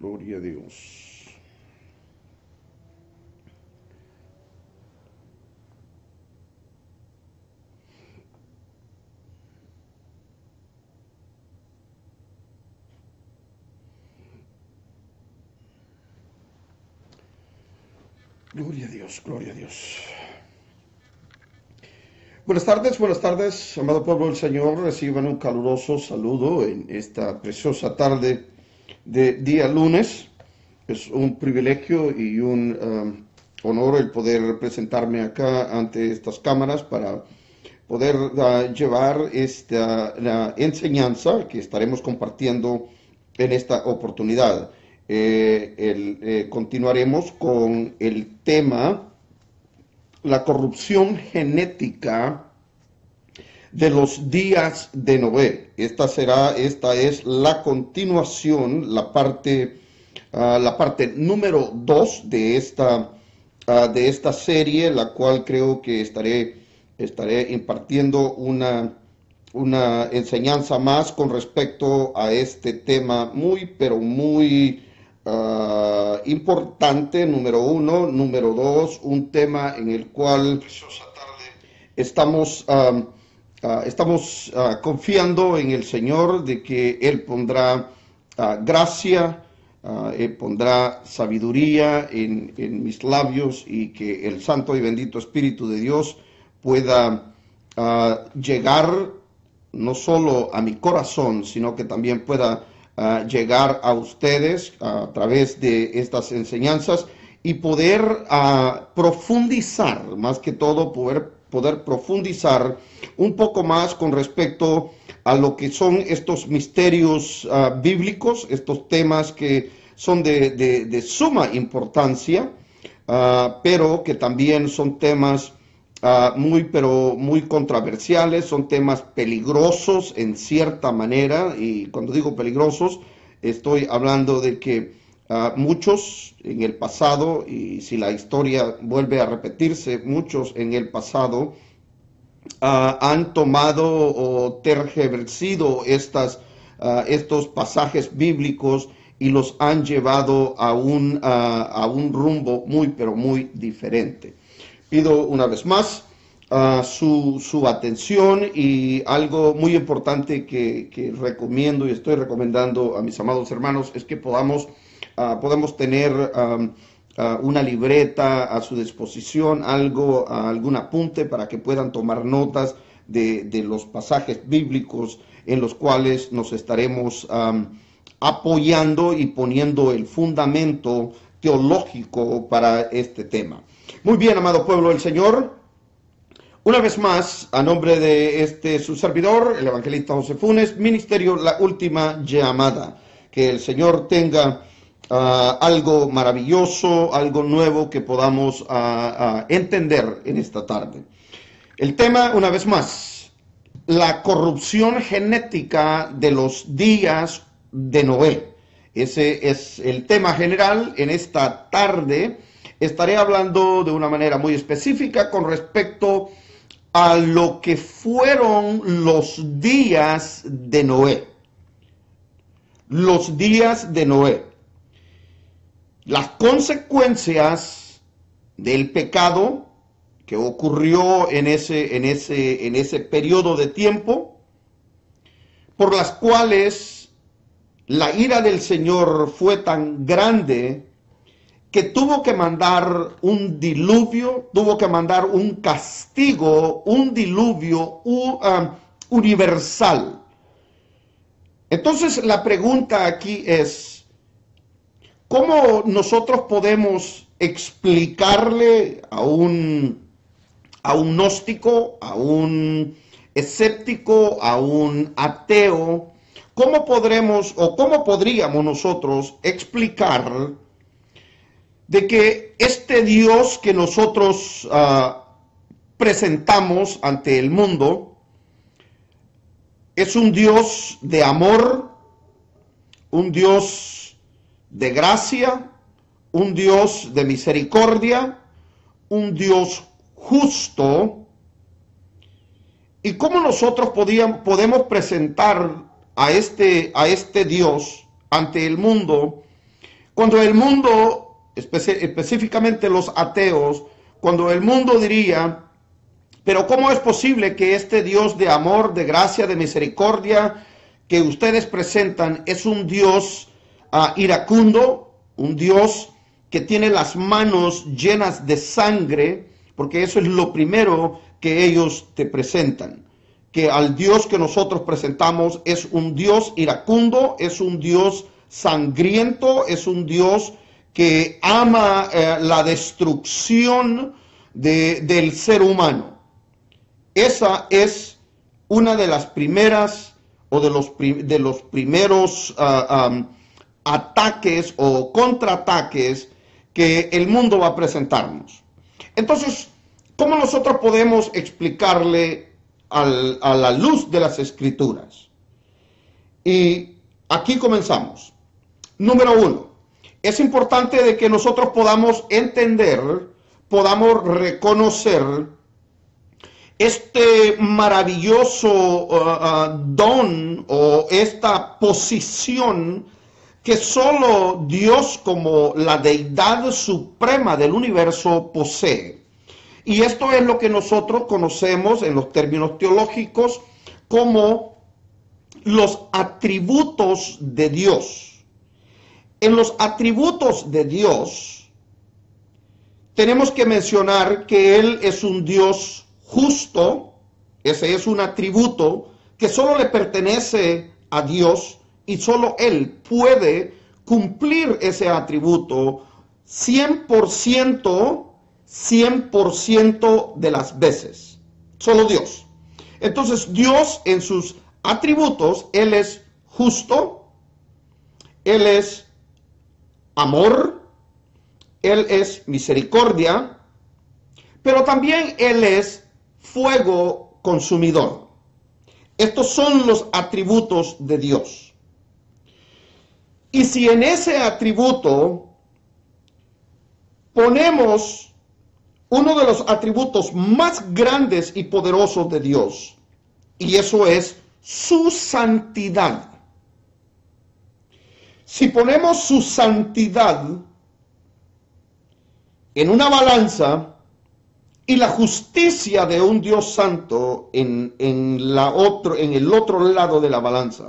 Gloria a Dios. Gloria a Dios, gloria a Dios. Buenas tardes, amado pueblo del Señor. Reciban un caluroso saludo en esta preciosa tarde de día lunes. Es un privilegio y un honor el poder presentarme acá ante estas cámaras para poder llevar la enseñanza que estaremos compartiendo en esta oportunidad. Continuaremos con el tema la corrupción genética de los días de Noé. Esta es la continuación, la parte número 2 de esta serie, la cual creo que estaré impartiendo una enseñanza más con respecto a este tema pero muy importante, número 1. Número 2, un tema en el cual estamos confiando en el Señor de que Él pondrá gracia, Él pondrá sabiduría en mis labios, y que el Santo y bendito Espíritu de Dios pueda llegar no solo a mi corazón, sino que también pueda llegar a ustedes a través de estas enseñanzas y poder profundizar, más que todo poder profundizar un poco más con respecto a lo que son estos misterios bíblicos, estos temas que son de suma importancia, pero que también son temas muy controversiales, son temas peligrosos en cierta manera. Y cuando digo peligrosos, estoy hablando de que muchos en el pasado, y si la historia vuelve a repetirse, muchos en el pasado han tomado o tergiversado estos pasajes bíblicos y los han llevado a un rumbo muy diferente. Pido una vez más su atención, y algo muy importante que recomiendo y estoy recomendando a mis amados hermanos es que podemos tener una libreta a su disposición, algún apunte para que puedan tomar notas de los pasajes bíblicos en los cuales nos estaremos apoyando y poniendo el fundamento teológico para este tema. Muy bien, amado pueblo del Señor, una vez más, a nombre de su servidor, el evangelista José Funes, ministerio La Última Llamada. Que el Señor tenga algo maravilloso, algo nuevo que podamos entender en esta tarde. El tema, una vez más, la corrupción genética de los días de Noé. Ese es el tema general. En esta tarde estaré hablando de una manera muy específica con respecto a lo que fueron los días de Noé. Los días de Noé. Las consecuencias del pecado que ocurrió en ese periodo de tiempo, por las cuales la ira del Señor fue tan grande que tuvo que mandar un diluvio, tuvo que mandar un castigo, un diluvio universal. Entonces la pregunta aquí es, ¿cómo nosotros podemos explicarle a un gnóstico, a un escéptico, a un ateo, cómo podríamos nosotros explicar de que este Dios que nosotros presentamos ante el mundo es un Dios de amor, un Dios de gracia, un Dios de misericordia, un Dios justo? ¿Y cómo nosotros podemos presentar a este Dios ante el mundo Cuando el mundo, específicamente los ateos, cuando el mundo diría, pero ¿cómo es posible que este Dios de amor, de gracia, de misericordia que ustedes presentan es un Dios iracundo, un Dios que tiene las manos llenas de sangre? Porque eso es lo primero que ellos te presentan, que al Dios que nosotros presentamos es un Dios iracundo, es un Dios sangriento, es un Dios que ama la destrucción del ser humano. Esa es una de las primeras o de los primeros ataques o contraataques que el mundo va a presentarnos. Entonces, ¿cómo nosotros podemos explicarle a la luz de las Escrituras? Y aquí comenzamos. Número 1, es importante de que nosotros podamos entender, podamos reconocer este maravilloso don o esta posición que solo Dios como la deidad suprema del universo posee. Y esto es lo que nosotros conocemos en los términos teológicos como los atributos de Dios. En los atributos de Dios tenemos que mencionar que Él es un Dios justo. Ese es un atributo que solo le pertenece a Dios y solo Él puede cumplir ese atributo 100% de las veces. Solo Dios. Entonces Dios en sus atributos, Él es justo, Él es amor, Él es misericordia, pero también Él es fuego consumidor. Estos son los atributos de Dios. Y si en ese atributo ponemos uno de los atributos más grandes y poderosos de Dios, y eso es su santidad. Si ponemos su santidad en una balanza y la justicia de un Dios santo en el otro lado de la balanza,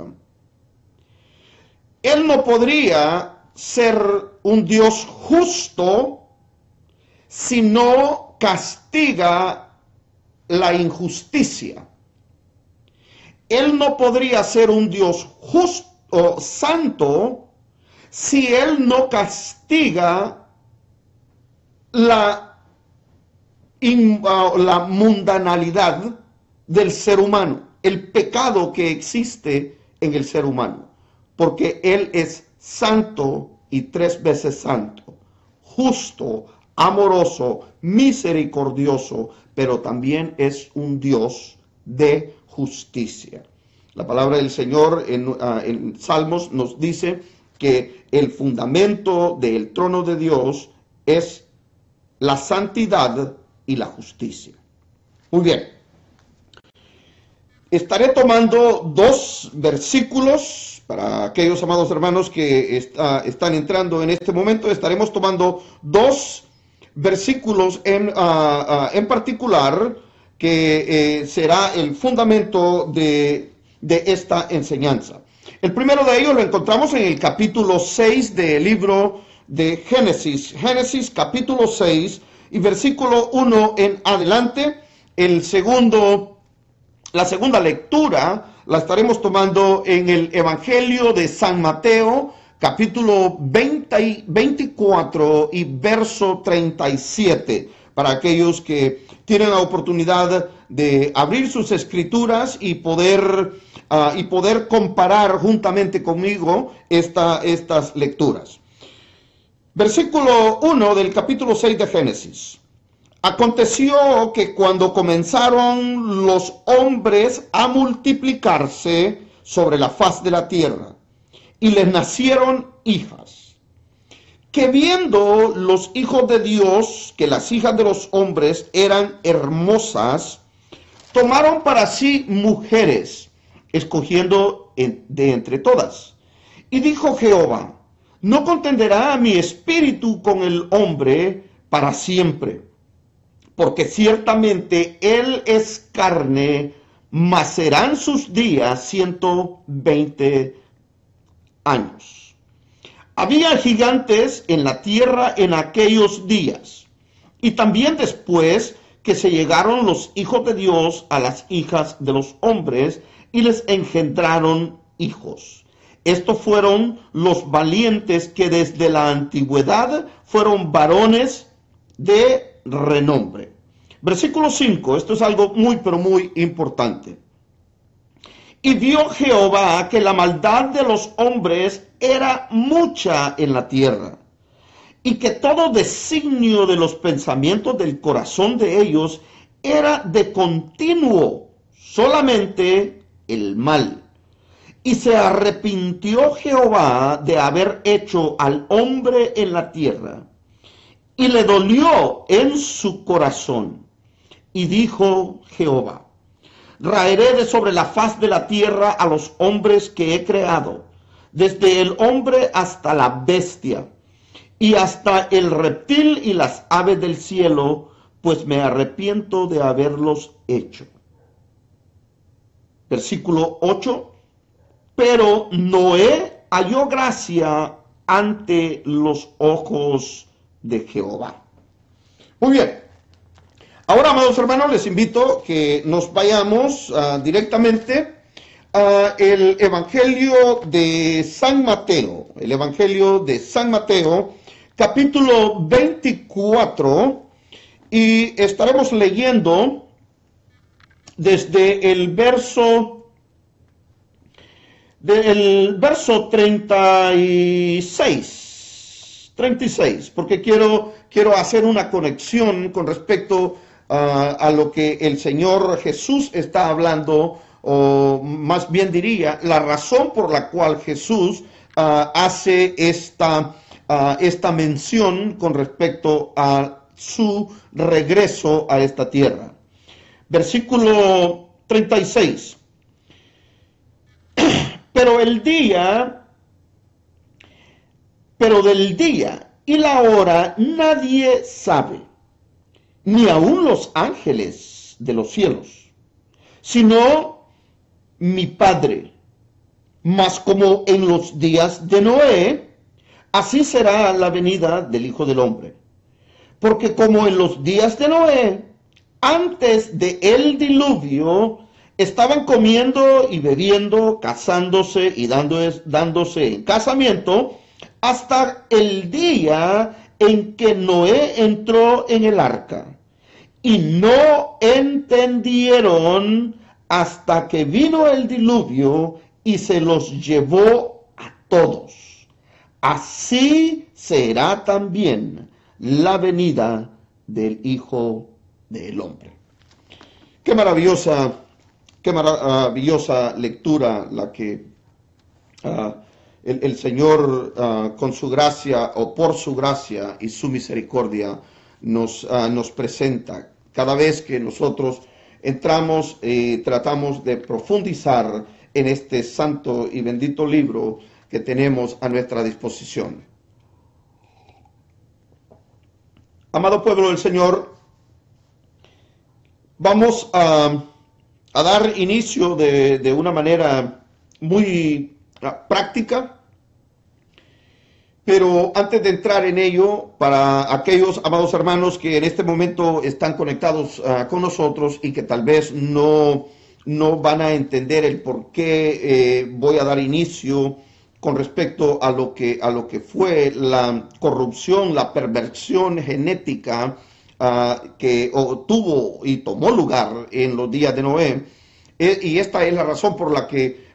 Él no podría ser un Dios justo si no castiga la injusticia. Él no podría ser un Dios justo o santo si Él no castiga la mundanalidad del ser humano, el pecado que existe en el ser humano, porque Él es santo y 3 veces santo, justo, amoroso, misericordioso, pero también es un Dios de justicia. La palabra del Señor en Salmos nos dice que el fundamento del trono de Dios es la santidad y la justicia. Muy bien. Estaré tomando 2 versículos para aquellos amados hermanos que están entrando en este momento. Estaremos tomando 2 versículos en particular que será el fundamento de esta enseñanza. El primero de ellos lo encontramos en el capítulo 6 del libro de Génesis. Génesis capítulo 6 y versículo 1 en adelante. La segunda lectura la estaremos tomando en el Evangelio de San Mateo, capítulo 24 y verso 37. Para aquellos que tienen la oportunidad de abrir sus escrituras y poder comparar juntamente conmigo estas lecturas. Versículo 1 del capítulo 6 de Génesis. Aconteció que cuando comenzaron los hombres a multiplicarse sobre la faz de la tierra, y les nacieron hijas, que viendo los hijos de Dios que las hijas de los hombres eran hermosas, tomaron para sí mujeres, escogiendo de entre todas. Y dijo Jehová: No contenderá mi espíritu con el hombre para siempre, porque ciertamente él es carne, mas serán sus días 120 años. Había gigantes en la tierra en aquellos días, y también después que se llegaron los hijos de Dios a las hijas de los hombres, y les engendraron hijos. Estos fueron los valientes que desde la antigüedad fueron varones de renombre. Versículo 5, esto es algo muy pero muy importante. Y vio Jehová que la maldad de los hombres era mucha en la tierra, y que todo designio de los pensamientos del corazón de ellos era de continuo, solamente el mal. Y se arrepintió Jehová de haber hecho al hombre en la tierra, y le dolió en su corazón. Y dijo Jehová: raeré de sobre la faz de la tierra a los hombres que he creado, desde el hombre hasta la bestia, y hasta el reptil y las aves del cielo, pues me arrepiento de haberlos hecho. Versículo 8. Pero Noé halló gracia ante los ojos de Jehová. Muy bien. Ahora, amados hermanos, les invito que nos vayamos directamente al Evangelio de San Mateo. El Evangelio de San Mateo, capítulo 24, y estaremos leyendo desde el verso 36, porque quiero hacer una conexión con respecto a lo que el Señor Jesús está hablando, o más bien diría, la razón por la cual Jesús hace esta mención con respecto a su regreso a esta tierra. Versículo 36. Pero del día y la hora nadie sabe, ni aun los ángeles de los cielos, sino mi Padre. Mas como en los días de Noé, así será la venida del Hijo del Hombre. Porque como en los días de Noé, antes de el diluvio, estaban comiendo y bebiendo, casándose y dándose en casamiento, hasta el día en que Noé entró en el arca. Y no entendieron hasta que vino el diluvio y se los llevó a todos. Así será también la venida del Hijo del Hombre. Qué maravillosa lectura la que el Señor con su gracia o por su gracia y su misericordia nos presenta. Cada vez que nosotros entramos y tratamos de profundizar en este santo y bendito libro que tenemos a nuestra disposición. Amado pueblo del Señor, vamos a dar inicio de una manera muy práctica, pero antes de entrar en ello, para aquellos amados hermanos que en este momento están conectados con nosotros y que tal vez no van a entender el por qué voy a dar inicio con respecto a lo que fue la corrupción, la perversión genética que tuvo y tomó lugar en los días de Noé, y esta es la razón por la que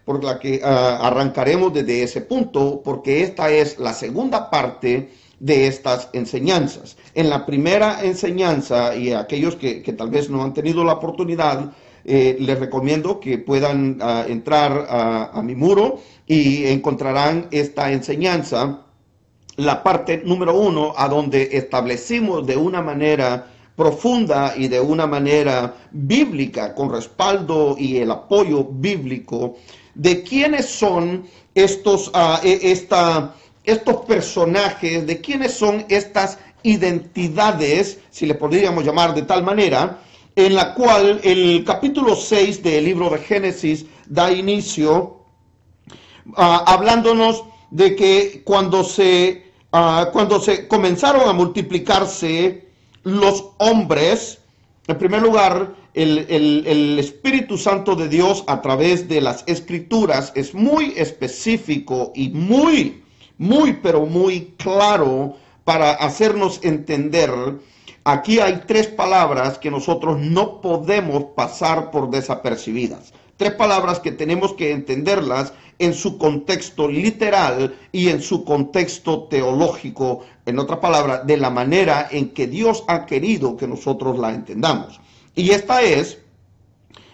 arrancaremos desde ese punto, porque esta es la segunda parte de estas enseñanzas. En la primera enseñanza, y a aquellos que tal vez no han tenido la oportunidad, les recomiendo que puedan entrar a mi muro y encontrarán esta enseñanza, la parte número 1, a donde establecimos de una manera profunda y de una manera bíblica, con respaldo y el apoyo bíblico, de quiénes son esta estos personajes, de quiénes son estas identidades, si le podríamos llamar de tal manera, en la cual el capítulo 6 del libro de Génesis da inicio, hablándonos de que cuando se comenzaron a multiplicarse los hombres, en primer lugar, el Espíritu Santo de Dios a través de las Escrituras es muy específico y muy claro para hacernos entender. Aquí hay tres palabras que nosotros no podemos pasar por desapercibidas. Tres palabras que tenemos que entenderlas en su contexto literal y en su contexto teológico, en otra palabra, de la manera en que Dios ha querido que nosotros la entendamos. Y esta es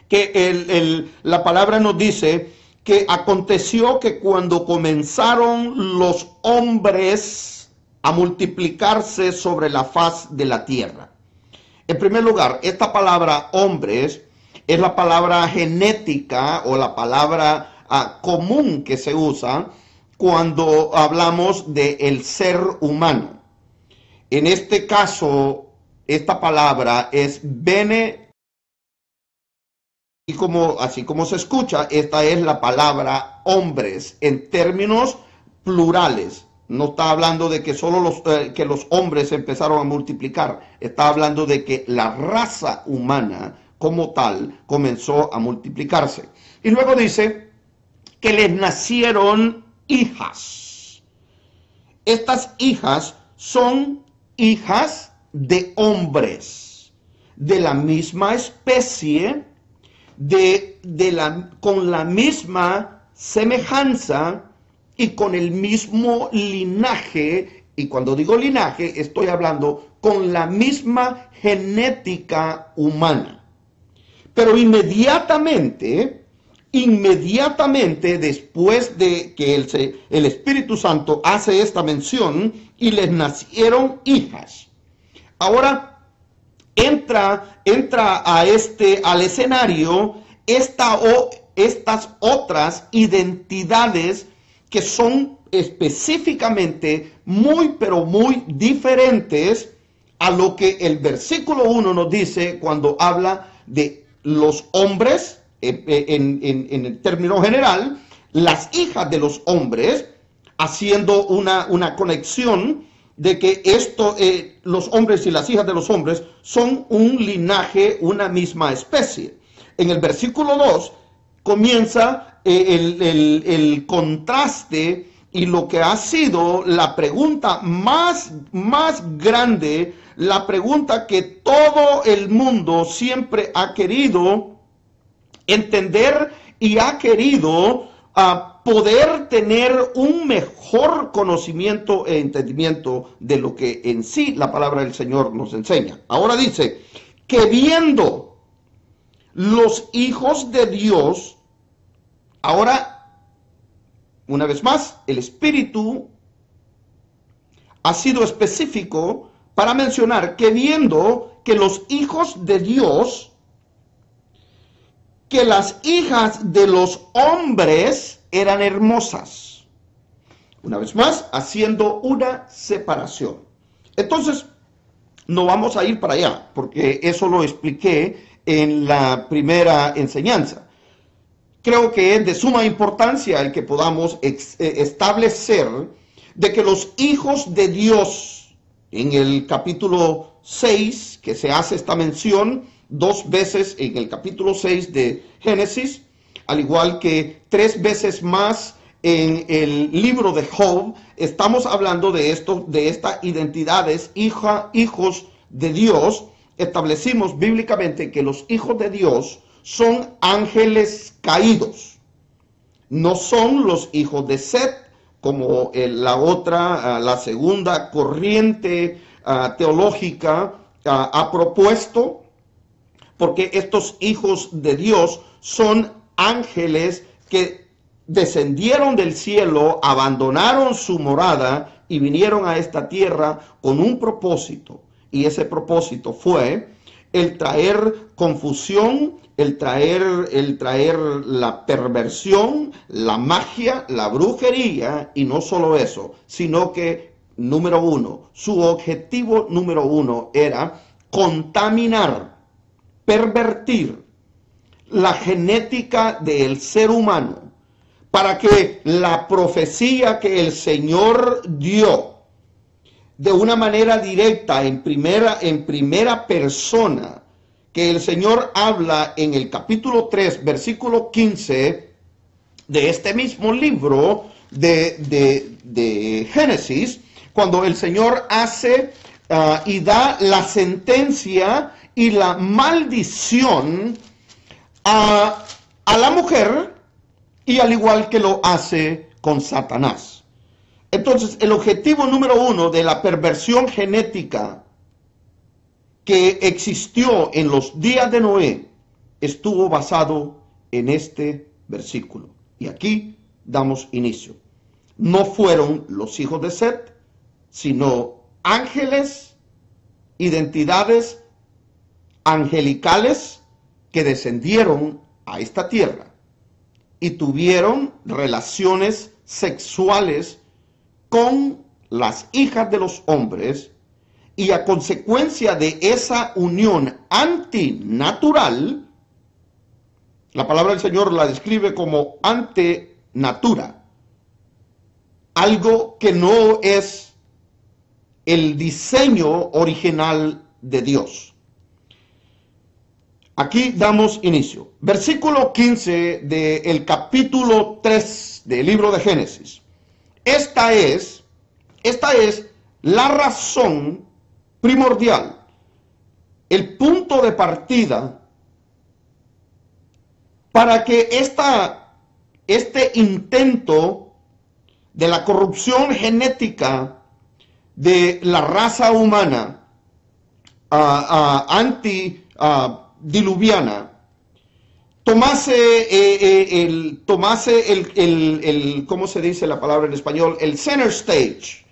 que la palabra nos dice que aconteció que cuando comenzaron los hombres a multiplicarse sobre la faz de la tierra. En primer lugar, esta palabra hombres es la palabra genética o la palabra común que se usa cuando hablamos del ser humano. En este caso, esta palabra es bene, y así como se escucha, esta es la palabra hombres en términos plurales. No está hablando de que solo que los hombres empezaron a multiplicar, está hablando de que la raza humana como tal comenzó a multiplicarse. Y luego dice que les nacieron hijas. Estas hijas son hijas de hombres de la misma especie, con la misma semejanza y con el mismo linaje. Y cuando digo linaje, estoy hablando con la misma genética humana. Pero inmediatamente después de que el Espíritu Santo hace esta mención, y les nacieron hijas. Ahora entra al escenario estas otras identidades que son específicamente muy diferentes a lo que el versículo 1 nos dice cuando habla de los hombres, en el término general, las hijas de los hombres, haciendo una conexión de que los hombres y las hijas de los hombres son un linaje, una misma especie. En el versículo 2 comienza el contraste y lo que ha sido la pregunta más grande, la pregunta que todo el mundo siempre ha querido entender y ha querido poder tener un mejor conocimiento e entendimiento de lo que en sí la palabra del Señor nos enseña. Ahora dice que viendo los hijos de Dios, ahora una vez más el Espíritu ha sido específico para mencionar que viendo que los hijos de Dios, que las hijas de los hombres eran hermosas. Una vez más, haciendo una separación. Entonces, no vamos a ir para allá, porque eso lo expliqué en la primera enseñanza. Creo que es de suma importancia el que podamos establecer de que los hijos de Dios, en el capítulo 6, que se hace esta mención 2 veces en el capítulo 6 de Génesis, al igual que 3 veces más en el libro de Job, estamos hablando de estas identidades, hijos de Dios. Establecimos bíblicamente que los hijos de Dios son ángeles caídos, no son los hijos de Set, como la segunda corriente teológica ha propuesto, porque estos hijos de Dios son ángeles que descendieron del cielo, abandonaron su morada y vinieron a esta tierra con un propósito. Y ese propósito fue el traer confusión, el traer la perversión, la magia, la brujería, y no solo eso, sino que, número uno, su objetivo número uno era contaminar, pervertir la genética del ser humano, para que la profecía que el Señor dio de una manera directa, en primera persona, que el Señor habla en el capítulo 3, versículo 15 de este mismo libro de Génesis, cuando el Señor hace y da la sentencia y la maldición a la mujer, y al igual que lo hace con Satanás. Entonces, el objetivo número uno de la perversión genética que existió en los días de Noé estuvo basado en este versículo. Y aquí damos inicio. No fueron los hijos de Set, sino ángeles, identidades angelicales que descendieron a esta tierra y tuvieron relaciones sexuales con las hijas de los hombres, y a consecuencia de esa unión antinatural, la palabra del Señor la describe como ante natura, algo que no es el diseño original de Dios. Aquí damos inicio. Versículo 15 del capítulo 3 del libro de Génesis. Esta es la razón primordial, el punto de partida para que este intento de la corrupción genética de la raza humana diluviana tomase ¿cómo se dice la palabra en español? El center stage,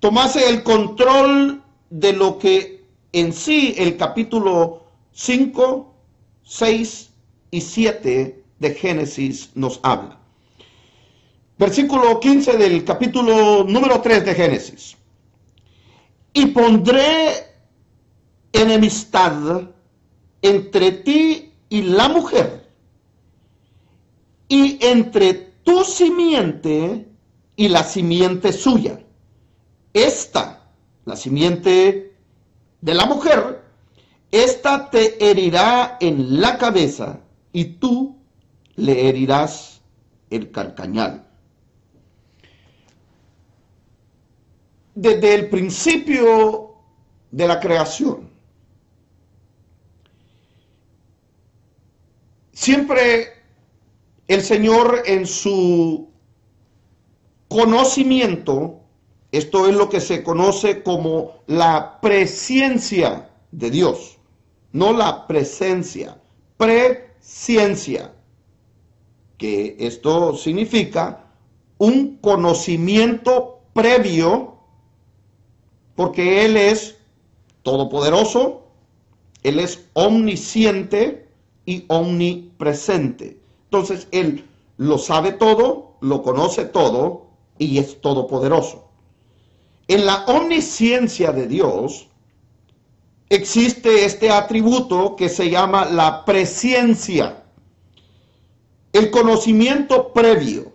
tomase el control de lo que en sí el capítulo 5, 6 y 7 de Génesis nos habla. Versículo 15 del capítulo número 3 de Génesis. Y pondré enemistad entre ti y la mujer, y entre tu simiente y la simiente suya. La simiente de la mujer, esta te herirá en la cabeza, y tú le herirás el carcañal. Desde el principio de la creación, siempre el Señor en su conocimiento, esto es lo que se conoce como la presciencia de Dios, no la presencia, presciencia, que esto significa un conocimiento previo, porque Él es todopoderoso, Él es omnisciente y omnipresente. Entonces Él lo sabe todo, lo conoce todo y es todopoderoso. En la omnisciencia de Dios existe este atributo que se llama la presciencia, el conocimiento previo,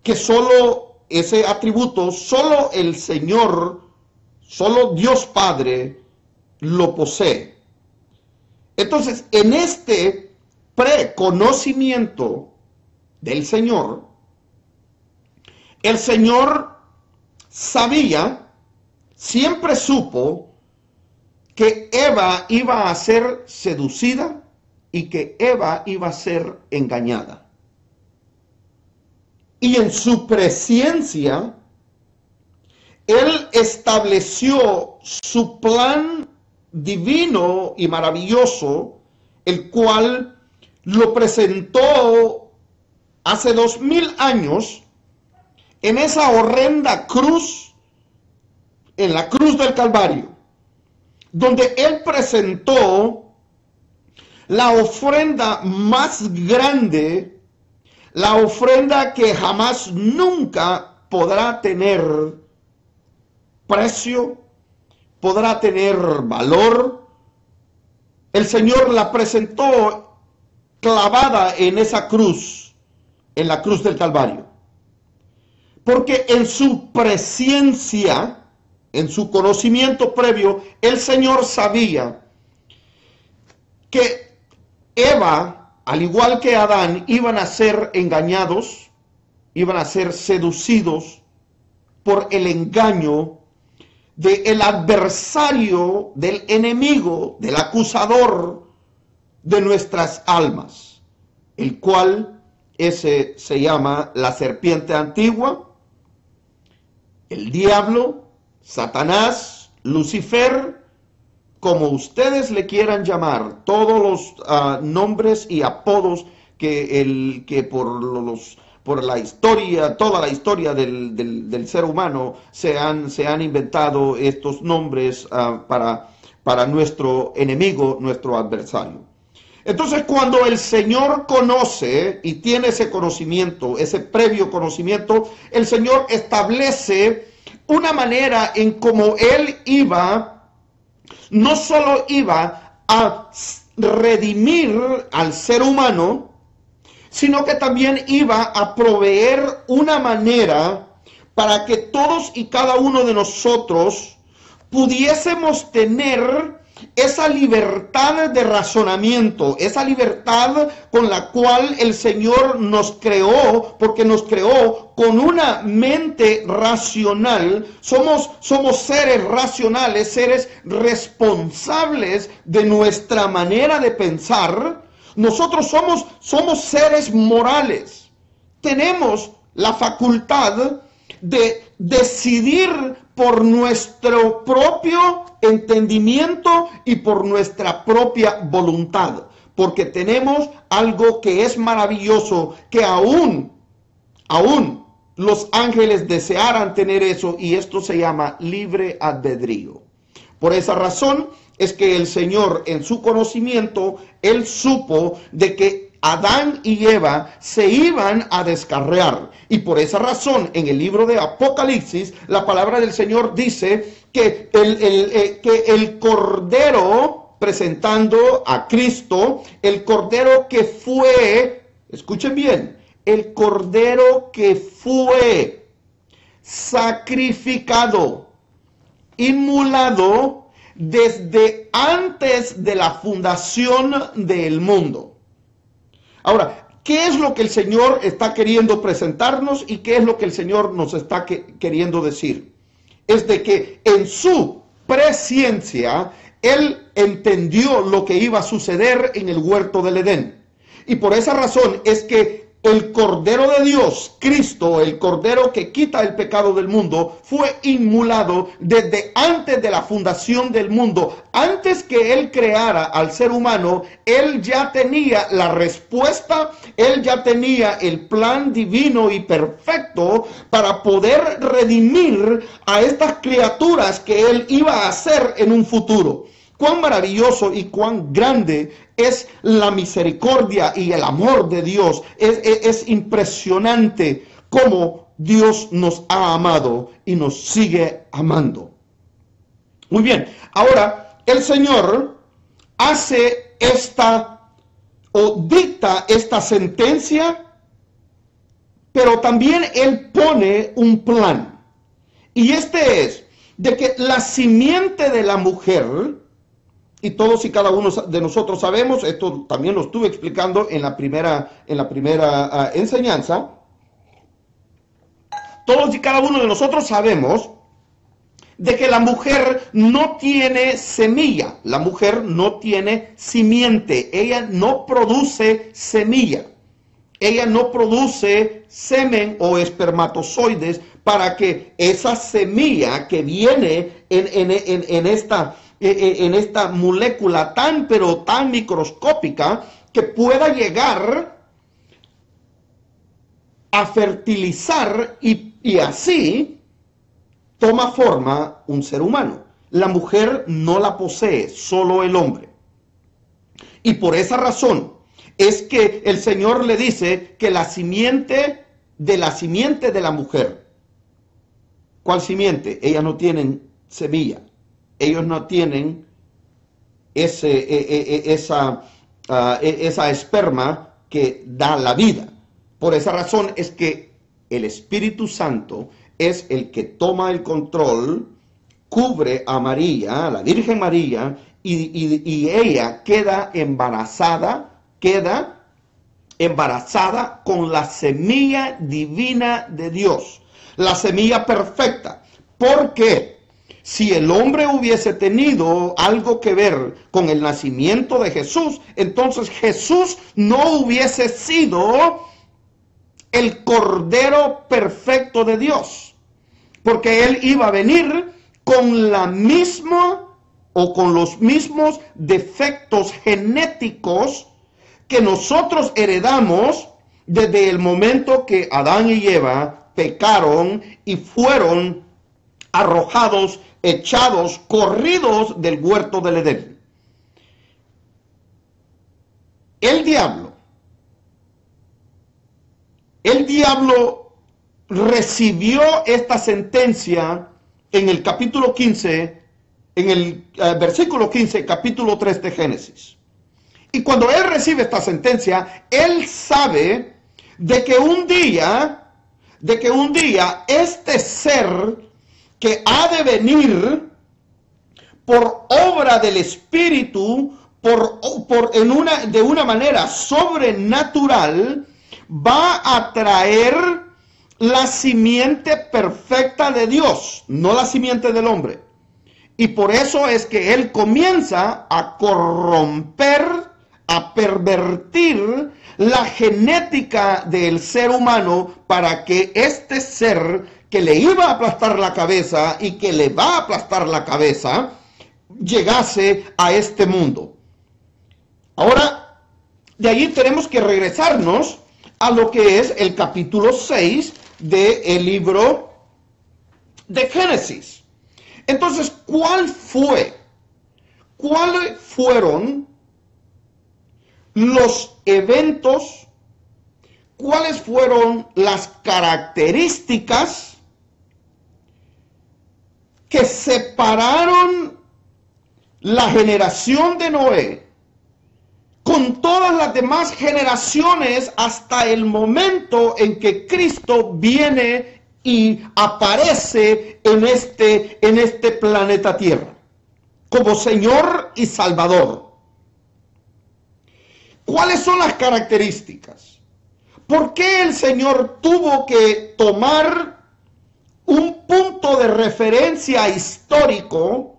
que solo ese atributo, solo el Señor, solo Dios Padre lo posee. Entonces, en este preconocimiento del Señor, el Señor sabía, siempre supo, que Eva iba a ser seducida y que Eva iba a ser engañada. Y en su presciencia, Él estableció su plan divino y maravilloso, el cual lo presentó hace 2000 años en esa horrenda cruz, en la cruz del Calvario, donde él presentó la ofrenda más grande, la ofrenda que jamás nunca podrá tener precio, podrá tener valor. El Señor la presentó clavada en esa cruz, en la cruz del Calvario. Porque en su presciencia, en su conocimiento previo, el Señor sabía que Eva, al igual que Adán, iban a ser engañados, iban a ser seducidos por el engaño del adversario, del enemigo, del acusador de nuestras almas, el cual ese se llama la serpiente antigua, el diablo, Satanás, Lucifer, como ustedes le quieran llamar, todos los nombres y apodos que por la historia, toda la historia del ser humano se han inventado estos nombres para nuestro enemigo, nuestro adversario. Entonces, cuando el Señor conoce y tiene ese conocimiento, ese previo conocimiento, el Señor establece una manera en cómo Él no solo iba a redimir al ser humano, sino que también iba a proveer una manera para que todos y cada uno de nosotros pudiésemos tener esa libertad de razonamiento, esa libertad con la cual el Señor nos creó, porque nos creó con una mente racional. Somos seres racionales, seres responsables de nuestra manera de pensar. Nosotros somos seres morales. Tenemos la facultad de decidir por nuestro propio entendimiento y por nuestra propia voluntad, porque tenemos algo que es maravilloso, que aún los ángeles desearan tener eso, y esto se llama libre albedrío. Por esa razón es que el Señor, en su conocimiento, Él supo de que Adán y Eva se iban a descarriar. Y por esa razón, en el libro de Apocalipsis, la palabra del Señor dice que el Cordero, presentando a Cristo, el Cordero que fue, escuchen bien, el Cordero que fue sacrificado, inmolado desde antes de la fundación del mundo. Ahora, ¿qué es lo que el Señor está queriendo presentarnos y qué es lo que el Señor nos está queriendo decir? Es de que en su presciencia, Él entendió lo que iba a suceder en el huerto del Edén. Y por esa razón es que el Cordero de Dios, Cristo, el Cordero que quita el pecado del mundo, fue inmolado desde antes de la fundación del mundo. Antes que Él creara al ser humano, Él ya tenía la respuesta, Él ya tenía el plan divino y perfecto para poder redimir a estas criaturas que Él iba a hacer en un futuro. Cuán maravilloso y cuán grande es la misericordia y el amor de Dios. Es impresionante cómo Dios nos ha amado y nos sigue amando. Muy bien, ahora el Señor hace dicta esta sentencia, pero también Él pone un plan. Y este es de que la simiente de la mujer, y todos y cada uno de nosotros sabemos, esto también lo estuve explicando en la primera enseñanza, todos y cada uno de nosotros sabemos de que la mujer no tiene semilla, la mujer no tiene simiente, ella no produce semilla, ella no produce semen o espermatozoides para que esa semilla que viene en esta molécula pero tan microscópica que pueda llegar a fertilizar y así toma forma un ser humano. la mujer no la posee, solo el hombre. Y por esa razón es que el Señor le dice que la simiente de la mujer. ¿Cuál simiente? Ellas no tienen semilla. Ellos no tienen esa esperma que da la vida. Por esa razón es que el Espíritu Santo es el que toma el control, cubre a María, a la Virgen María, y ella queda embarazada con la semilla divina de Dios, la semilla perfecta. Porque si el hombre hubiese tenido algo que ver con el nacimiento de Jesús, entonces Jesús no hubiese sido el Cordero perfecto de Dios, porque él iba a venir con la misma o con los mismos defectos genéticos que nosotros heredamos desde el momento que Adán y Eva pecaron y fueron arrojados, echados, corridos del huerto del Edén. El diablo recibió esta sentencia en el capítulo 15, en el versículo 15, capítulo 3 de Génesis. Y cuando él recibe esta sentencia, él sabe de que un día este ser que ha de venir por obra del Espíritu, de una manera sobrenatural, va a traer la simiente perfecta de Dios, no la simiente del hombre. Y por eso es que él comienza a corromper, a pervertir la genética del ser humano para que este ser que le iba a aplastar la cabeza y que le va a aplastar la cabeza, llegase a este mundo. Ahora, de allí tenemos que regresarnos a lo que es el capítulo 6 del libro de Génesis. Entonces, ¿cuáles fueron los eventos? ¿Cuáles fueron las características que separaron la generación de Noé con todas las demás generaciones hasta el momento en que Cristo viene y aparece en este planeta Tierra como Señor y Salvador? ¿Cuáles son las características? ¿Por qué el Señor tuvo que tomar un punto de referencia histórico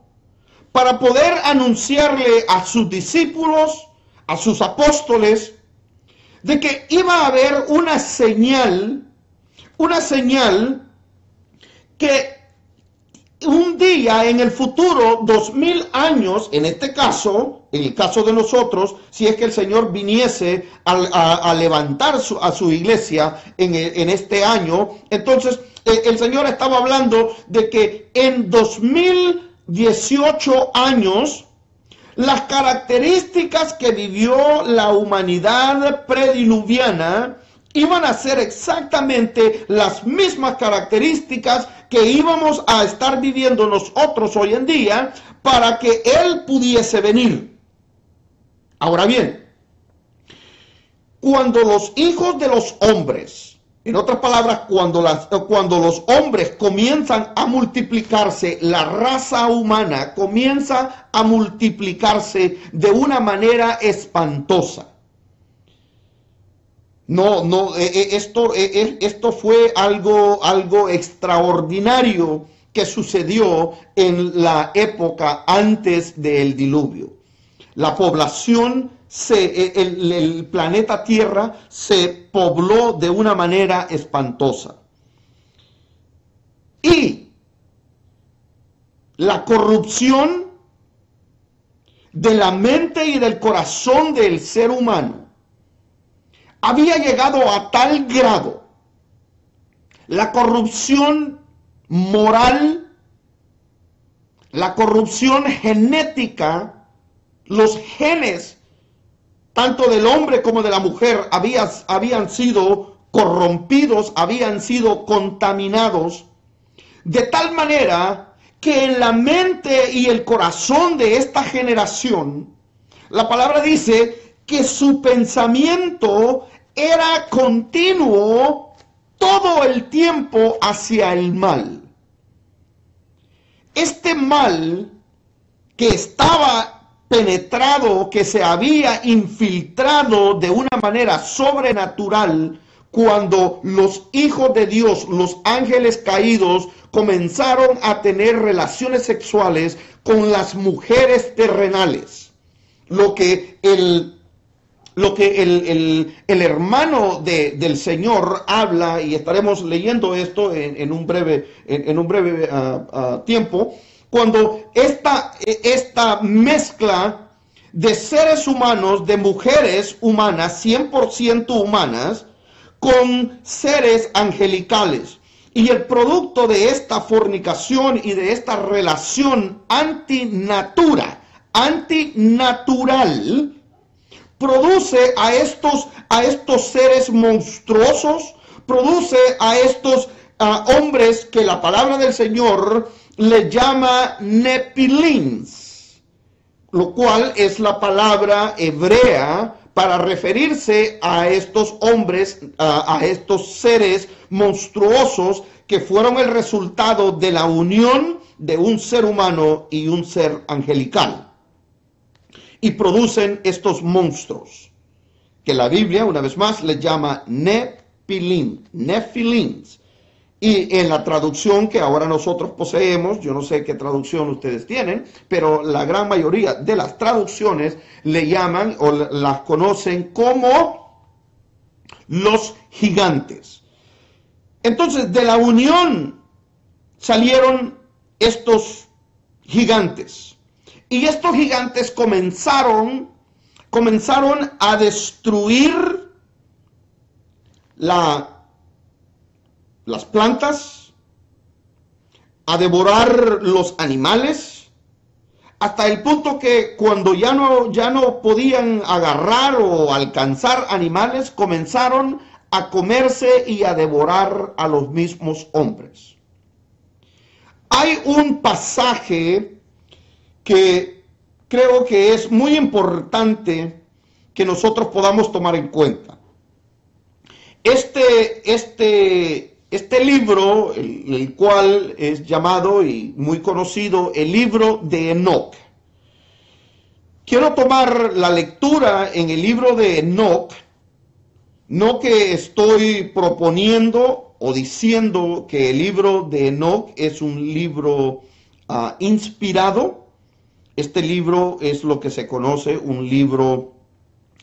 para poder anunciarle a sus discípulos, a sus apóstoles, de que iba a haber una señal que un día en el futuro, 2000 años, en este caso, en el caso de nosotros, si es que el Señor viniese a levantar a su iglesia en este año, entonces el Señor estaba hablando de que en 2018 años, las características que vivió la humanidad prediluviana iban a ser exactamente las mismas características que íbamos a estar viviendo nosotros hoy en día para que Él pudiese venir. Ahora bien, cuando los hijos de los hombres, en otras palabras, cuando los hombres comienzan a multiplicarse, la raza humana comienza a multiplicarse de una manera espantosa. Esto fue algo extraordinario que sucedió en la época antes del diluvio. La población, el planeta Tierra se pobló de una manera espantosa. Y la corrupción de la mente y del corazón del ser humano había llegado a tal grado, la corrupción moral, la corrupción genética, los genes, tanto del hombre como de la mujer, habían sido corrompidos, habían sido contaminados, de tal manera que en la mente y el corazón de esta generación, la palabra dice que su pensamiento era continuo todo el tiempo hacia el mal. Este mal que estaba penetrado, que se había infiltrado de una manera sobrenatural cuando los hijos de Dios, los ángeles caídos, comenzaron a tener relaciones sexuales con las mujeres terrenales. Lo que el hermano del Señor habla, y estaremos leyendo esto en un breve tiempo, cuando esta mezcla de seres humanos, de mujeres humanas, 100% humanas, con seres angelicales. Y el producto de esta fornicación y de esta relación antinatural, produce a estos seres monstruosos, produce a estos hombres que la palabra del Señor le llama Nepilins, lo cual es la palabra hebrea para referirse a estos hombres, a estos seres monstruosos que fueron el resultado de la unión de un ser humano y un ser angelical. Y producen estos monstruos, que la Biblia, una vez más, le llama Nephilins. Y en la traducción que ahora nosotros poseemos, yo no sé qué traducción ustedes tienen, pero la gran mayoría de las traducciones le llaman o las conocen como los gigantes. Entonces, de la unión salieron estos gigantes. Y estos gigantes comenzaron a destruir las plantas, a devorar los animales, hasta el punto que cuando ya no podían agarrar o alcanzar animales, comenzaron a comerse y a devorar a los mismos hombres. Hay un pasaje que creo que es muy importante que nosotros podamos tomar en cuenta. Este libro, el cual es llamado y muy conocido el libro de Enoc. Quiero tomar la lectura en el libro de Enoc, no que estoy proponiendo o diciendo que el libro de Enoc es un libro inspirado. Este libro es lo que se conoce un libro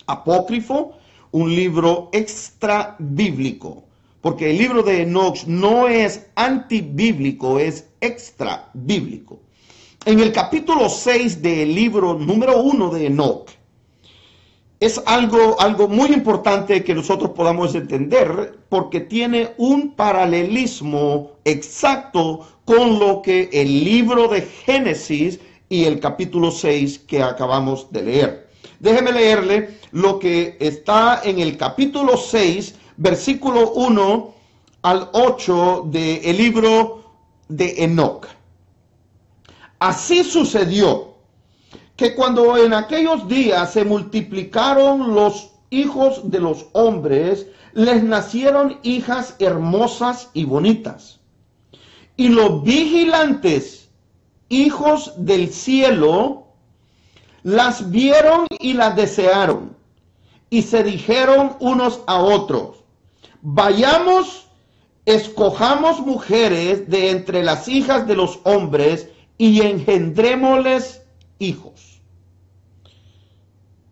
apócrifo, un libro extra bíblico, porque el libro de Enoc no es antibíblico, es extra bíblico. En el capítulo 6 del libro número 1 de Enoc, es algo muy importante que nosotros podamos entender, porque tiene un paralelismo exacto con lo que el libro de Génesis y el capítulo 6 que acabamos de leer. Déjeme leerle lo que está en el capítulo 6, versículo 1 al 8 del libro de Enoc. Así sucedió que cuando en aquellos días se multiplicaron los hijos de los hombres, les nacieron hijas hermosas y bonitas. Y los vigilantes, hijos del cielo, las vieron y las desearon, y se dijeron unos a otros: vayamos, escojamos mujeres de entre las hijas de los hombres y engendrémosles hijos.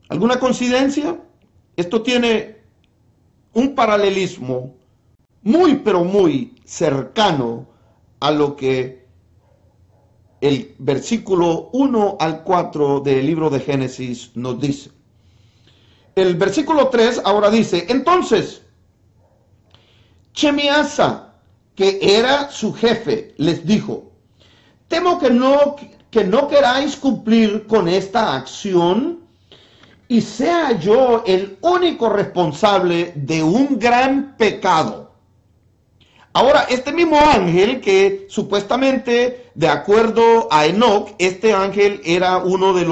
¿Alguna coincidencia? Esto tiene un paralelismo muy, pero muy cercano a lo que el versículo 1 al 4 del libro de Génesis nos dice. El versículo 3 ahora dice: entonces Shemiasa, que era su jefe, les dijo: temo que que no queráis cumplir con esta acción y sea yo el único responsable de un gran pecado. Ahora, este mismo ángel que supuestamente, de acuerdo a Enoc, este ángel era uno de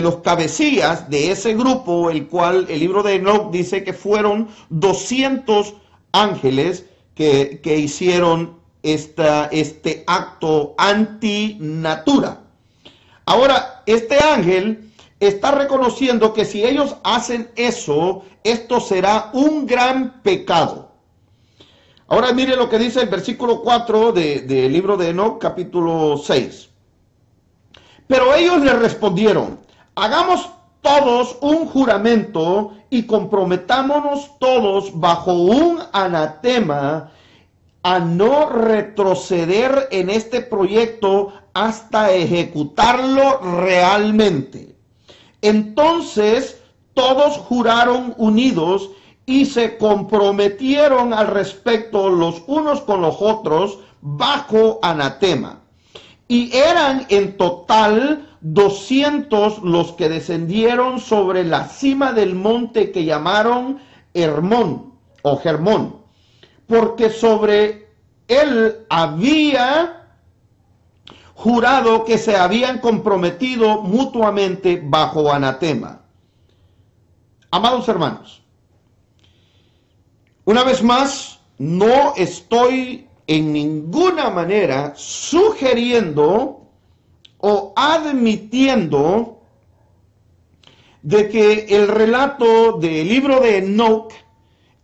los cabecillas de ese grupo, el cual el libro de Enoc dice que fueron 200 ángeles que hicieron este acto antinatura. Ahora, este ángel está reconociendo que si ellos hacen eso, esto será un gran pecado. Ahora mire lo que dice el versículo 4 del libro de Enoc, capítulo 6. Pero ellos le respondieron: hagamos todos un juramento y comprometámonos todos bajo un anatema a no retroceder en este proyecto hasta ejecutarlo realmente. Entonces todos juraron unidos y se comprometieron al respecto los unos con los otros bajo anatema. Y eran en total 200 los que descendieron sobre la cima del monte que llamaron Hermón o Germón, porque sobre él había jurado que se habían comprometido mutuamente bajo anatema. Amados hermanos, una vez más, no estoy en ninguna manera sugiriendo o admitiendo de que el relato del libro de Enoc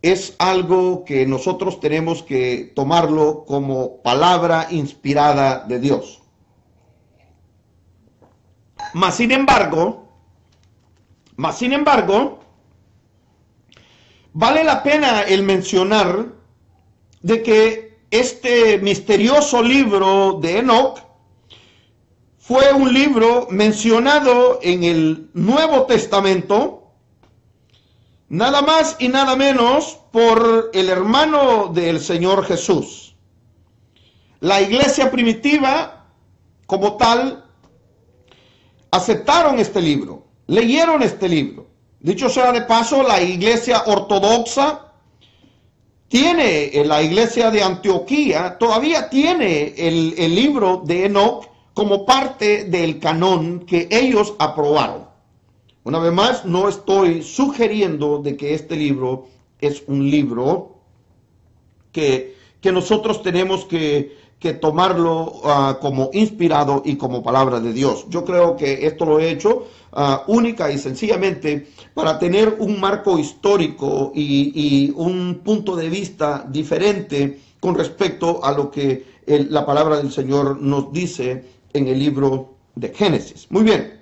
es algo que nosotros tenemos que tomarlo como palabra inspirada de Dios. Mas sin embargo, vale la pena el mencionar de que este misterioso libro de Enoc fue un libro mencionado en el Nuevo Testamento, nada más y nada menos por el hermano del Señor Jesús. La iglesia primitiva, como tal, aceptaron este libro, leyeron este libro. Dicho sea de paso, la iglesia ortodoxa tiene, la iglesia de Antioquía todavía tiene el libro de Enoc como parte del canón que ellos aprobaron. Una vez más, no estoy sugiriendo de que este libro es un libro que nosotros tenemos que tomarlo como inspirado y como palabra de Dios. Yo creo que esto lo he hecho única y sencillamente para tener un marco histórico y un punto de vista diferente con respecto a lo que la palabra del Señor nos dice en el libro de Génesis. Muy bien.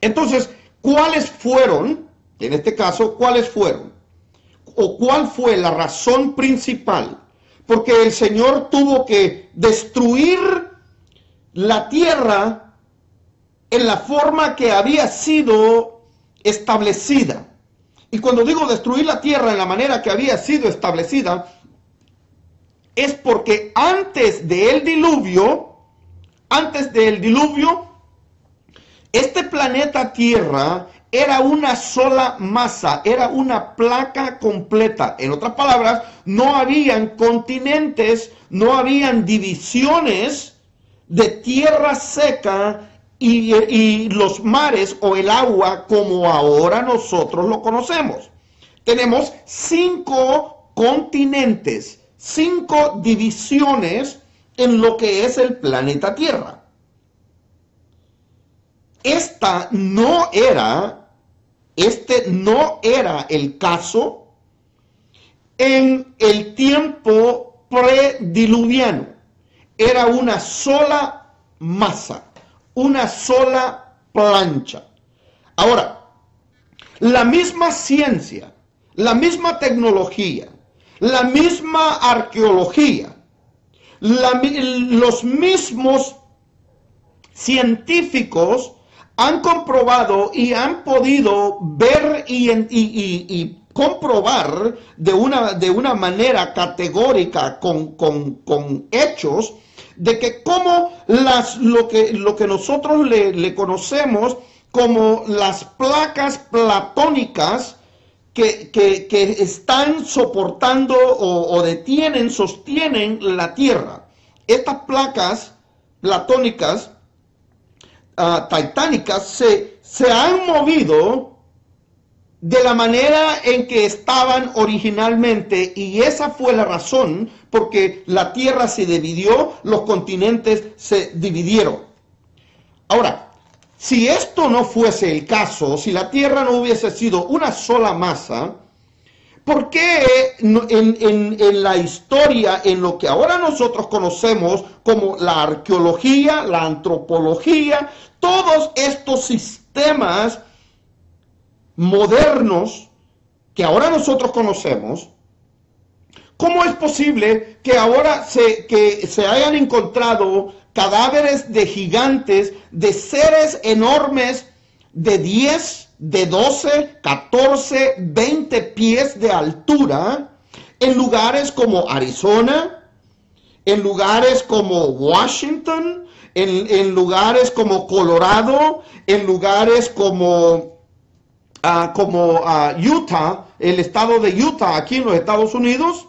Entonces, ¿cuáles fueron, en este caso, cuáles fueron? ¿O cuál fue la razón principal? Porque el Señor tuvo que destruir la tierra en la forma que había sido establecida. Y cuando digo destruir la tierra en la manera que había sido establecida, es porque antes del diluvio, este planeta Tierra era una sola masa, era una placa completa. En otras palabras, no habían continentes, no habían divisiones de tierra seca y los mares o el agua como ahora nosotros lo conocemos. Tenemos 5 continentes, 5 divisiones en lo que es el planeta Tierra. Este no era el caso en el tiempo prediluviano. Era una sola masa, una sola plancha. Ahora, la misma ciencia, la misma tecnología, la misma arqueología, los mismos científicos han comprobado y han podido ver y comprobar de una manera categórica con hechos de que como lo que nosotros le conocemos como las placas platónicas que están soportando o sostienen la Tierra. Estas placas platónicas, titánicas, se han movido de la manera en que estaban originalmente, y esa fue la razón porque la Tierra se dividió, los continentes se dividieron. Ahora, si esto no fuese el caso, si la Tierra no hubiese sido una sola masa, ¿por qué en la historia, en lo que ahora nosotros conocemos como la arqueología, la antropología, todos estos sistemas modernos que ahora nosotros conocemos, cómo es posible que ahora se hayan encontrado cadáveres de gigantes, de seres enormes de 10, de 12, 14, 20 pies de altura, en lugares como Arizona, en lugares como Washington, en lugares como Colorado, en lugares como Utah, el estado de Utah, aquí en los Estados Unidos?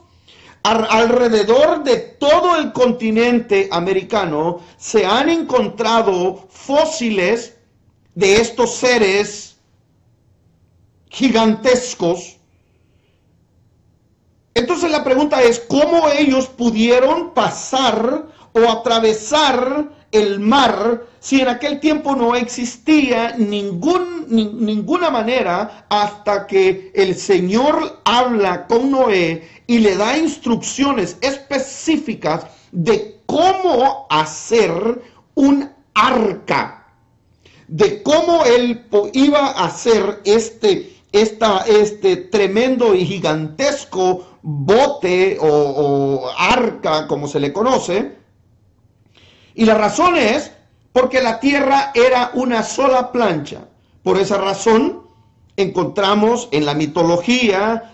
Alrededor de todo el continente americano se han encontrado fósiles de estos seres gigantescos. Entonces la pregunta es, ¿cómo ellos pudieron pasar o atravesar el mar si en aquel tiempo no existía ninguna manera, hasta que el Señor habla con Noé y le da instrucciones específicas de cómo hacer un arca, de cómo él iba a hacer este tremendo y gigantesco bote o arca, como se le conoce? Y la razón es porque la tierra era una sola plancha. Por esa razón encontramos en la mitología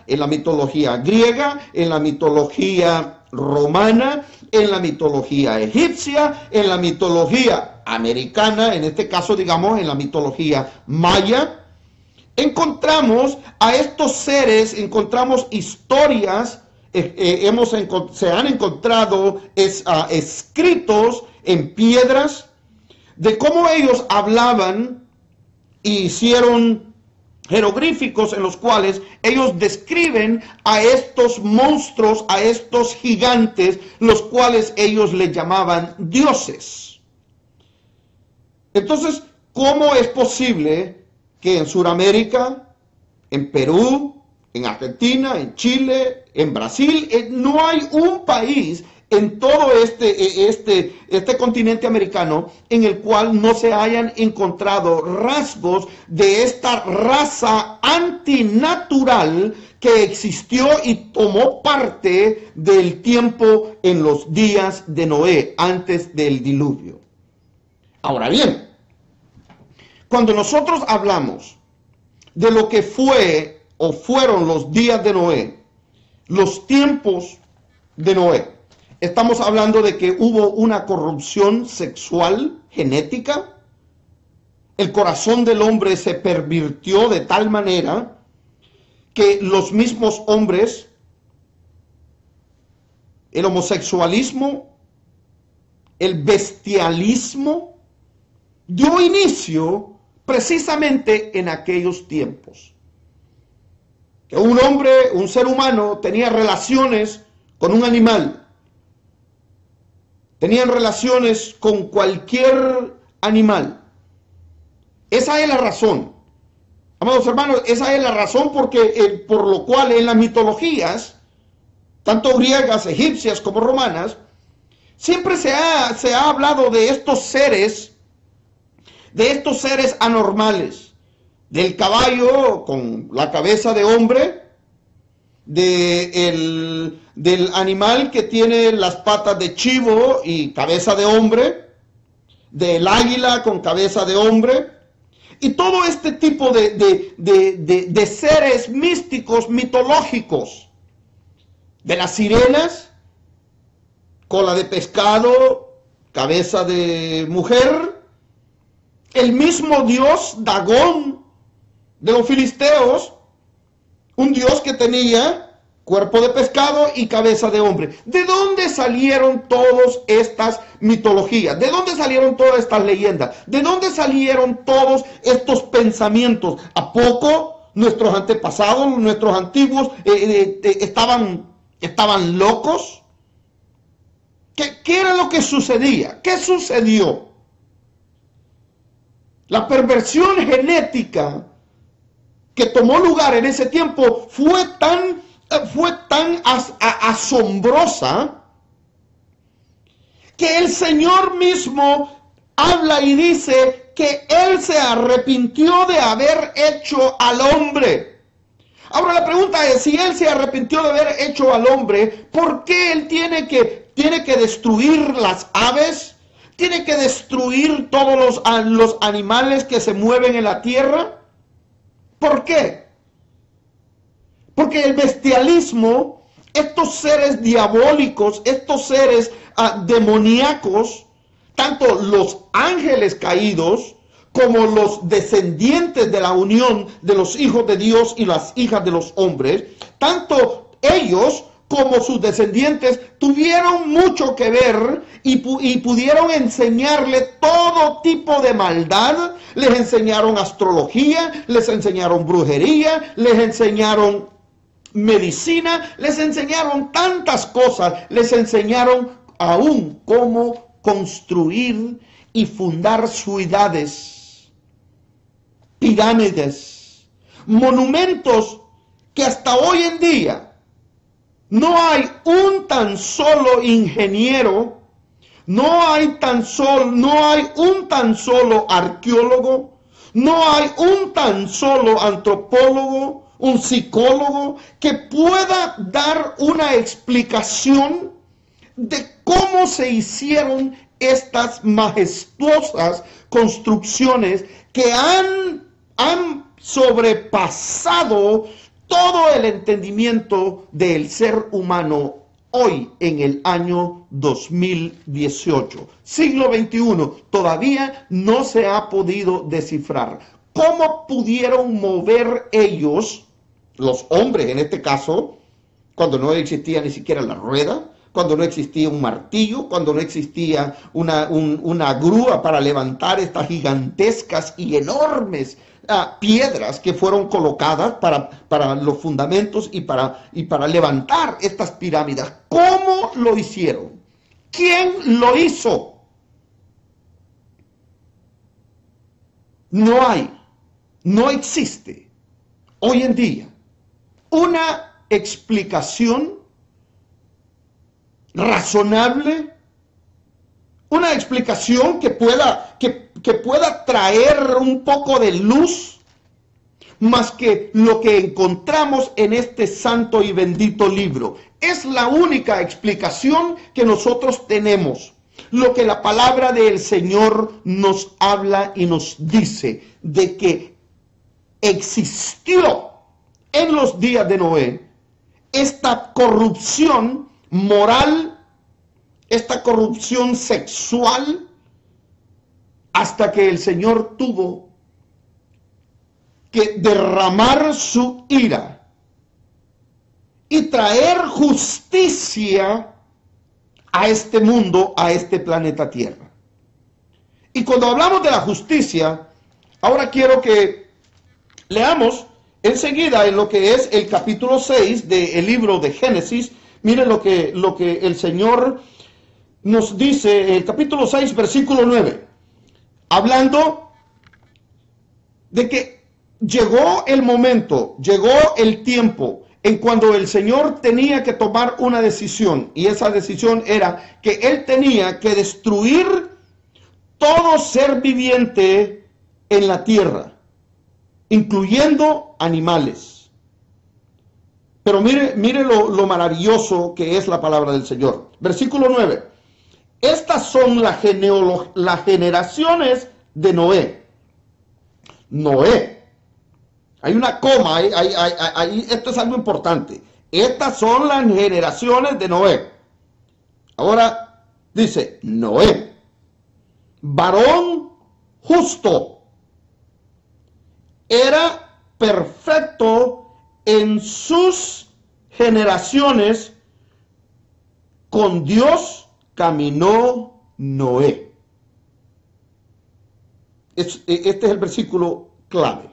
griega, en la mitología romana, en la mitología egipcia, en la mitología americana, en este caso digamos en la mitología maya, encontramos a estos seres, encontramos historias, se han encontrado escritos en piedras de cómo ellos hablaban e hicieron jeroglíficos en los cuales ellos describen a estos monstruos, a estos gigantes, los cuales ellos les llamaban dioses. Entonces, ¿cómo es posible que en Sudamérica, en Perú, en Argentina, en Chile, en Brasil, no hay un país en todo este continente americano en el cual no se hayan encontrado rasgos de esta raza antinatural que existió y tomó parte del tiempo en los días de Noé, antes del diluvio? Ahora bien, cuando nosotros hablamos de lo que fue o fueron los días de Noé, los tiempos de Noé, estamos hablando de que hubo una corrupción sexual genética. El corazón del hombre se pervirtió de tal manera que los mismos hombres, el homosexualismo, el bestialismo, dio inicio precisamente en aquellos tiempos. Que un hombre, un ser humano, tenía relaciones con un animal. Tenían relaciones con cualquier animal. Esa es la razón. Amados hermanos, esa es la razón por lo cual en las mitologías, tanto griegas, egipcias como romanas, siempre se ha hablado de estos seres anormales. Del caballo con la cabeza de hombre, del animal que tiene las patas de chivo y cabeza de hombre, del águila con cabeza de hombre, y todo este tipo de seres místicos, mitológicos, de las sirenas, cola de pescado, cabeza de mujer, el mismo dios Dagón de los filisteos, un dios que tenía cuerpo de pescado y cabeza de hombre. ¿De dónde salieron todas estas mitologías? ¿De dónde salieron todas estas leyendas? ¿De dónde salieron todos estos pensamientos? ¿A poco nuestros antepasados, nuestros antiguos, estaban locos? ¿Qué era lo que sucedía? ¿Qué sucedió? La perversión genética que tomó lugar en ese tiempo fue tan asombrosa que el Señor mismo habla y dice que Él se arrepintió de haber hecho al hombre. Ahora la pregunta es, si Él se arrepintió de haber hecho al hombre, ¿por qué Él tiene que destruir las aves? ¿Tiene que destruir todos los animales que se mueven en la tierra? ¿Por qué? Porque el bestialismo, estos seres diabólicos, estos seres demoníacos, tanto los ángeles caídos como los descendientes de la unión de los hijos de Dios y las hijas de los hombres, tanto ellos como sus descendientes tuvieron mucho que ver y pudieron enseñarle todo tipo de maldad. Les enseñaron astrología, les enseñaron brujería, les enseñaron medicina, les enseñaron tantas cosas, les enseñaron aún cómo construir y fundar ciudades, pirámides, monumentos que hasta hoy en día no hay un tan solo ingeniero, no hay un tan solo arqueólogo, no hay un tan solo antropólogo, un psicólogo que pueda dar una explicación de cómo se hicieron estas majestuosas construcciones que han sobrepasado todo el entendimiento del ser humano hoy en el año 2018. Siglo XXI, todavía no se ha podido descifrar. ¿Cómo pudieron mover ellos, los hombres en este caso, cuando no existía ni siquiera la rueda, cuando no existía un martillo, cuando no existía una grúa para levantar estas gigantescas y enormes piedras que fueron colocadas para los fundamentos y para levantar estas pirámides? ¿Cómo lo hicieron? ¿Quién lo hizo? No existe hoy en día una explicación razonable, una explicación que pueda traer un poco de luz, más que lo que encontramos en este santo y bendito libro. Es la única explicación que nosotros tenemos. Lo que la palabra del Señor nos habla y nos dice de que existió en los días de Noé esta corrupción moral, esta corrupción sexual, hasta que el Señor tuvo que derramar su ira y traer justicia a este mundo, a este planeta Tierra. Y cuando hablamos de la justicia, ahora quiero que leamos enseguida en lo que es el capítulo 6 del libro de Génesis. Miren lo que el Señor nos dice en el capítulo 6, versículo 9. Hablando de que llegó el momento, llegó el tiempo en cuando el Señor tenía que tomar una decisión, y esa decisión era que Él tenía que destruir todo ser viviente en la tierra, incluyendo animales. Pero mire lo maravilloso que es la palabra del Señor. Versículo 9. Estas son las generaciones de Noé. Noé. Hay una coma, esto es algo importante. Estas son las generaciones de Noé. Ahora dice Noé. varón justo. Era perfecto en sus generaciones. Con Dios caminó Noé. Este es el versículo clave.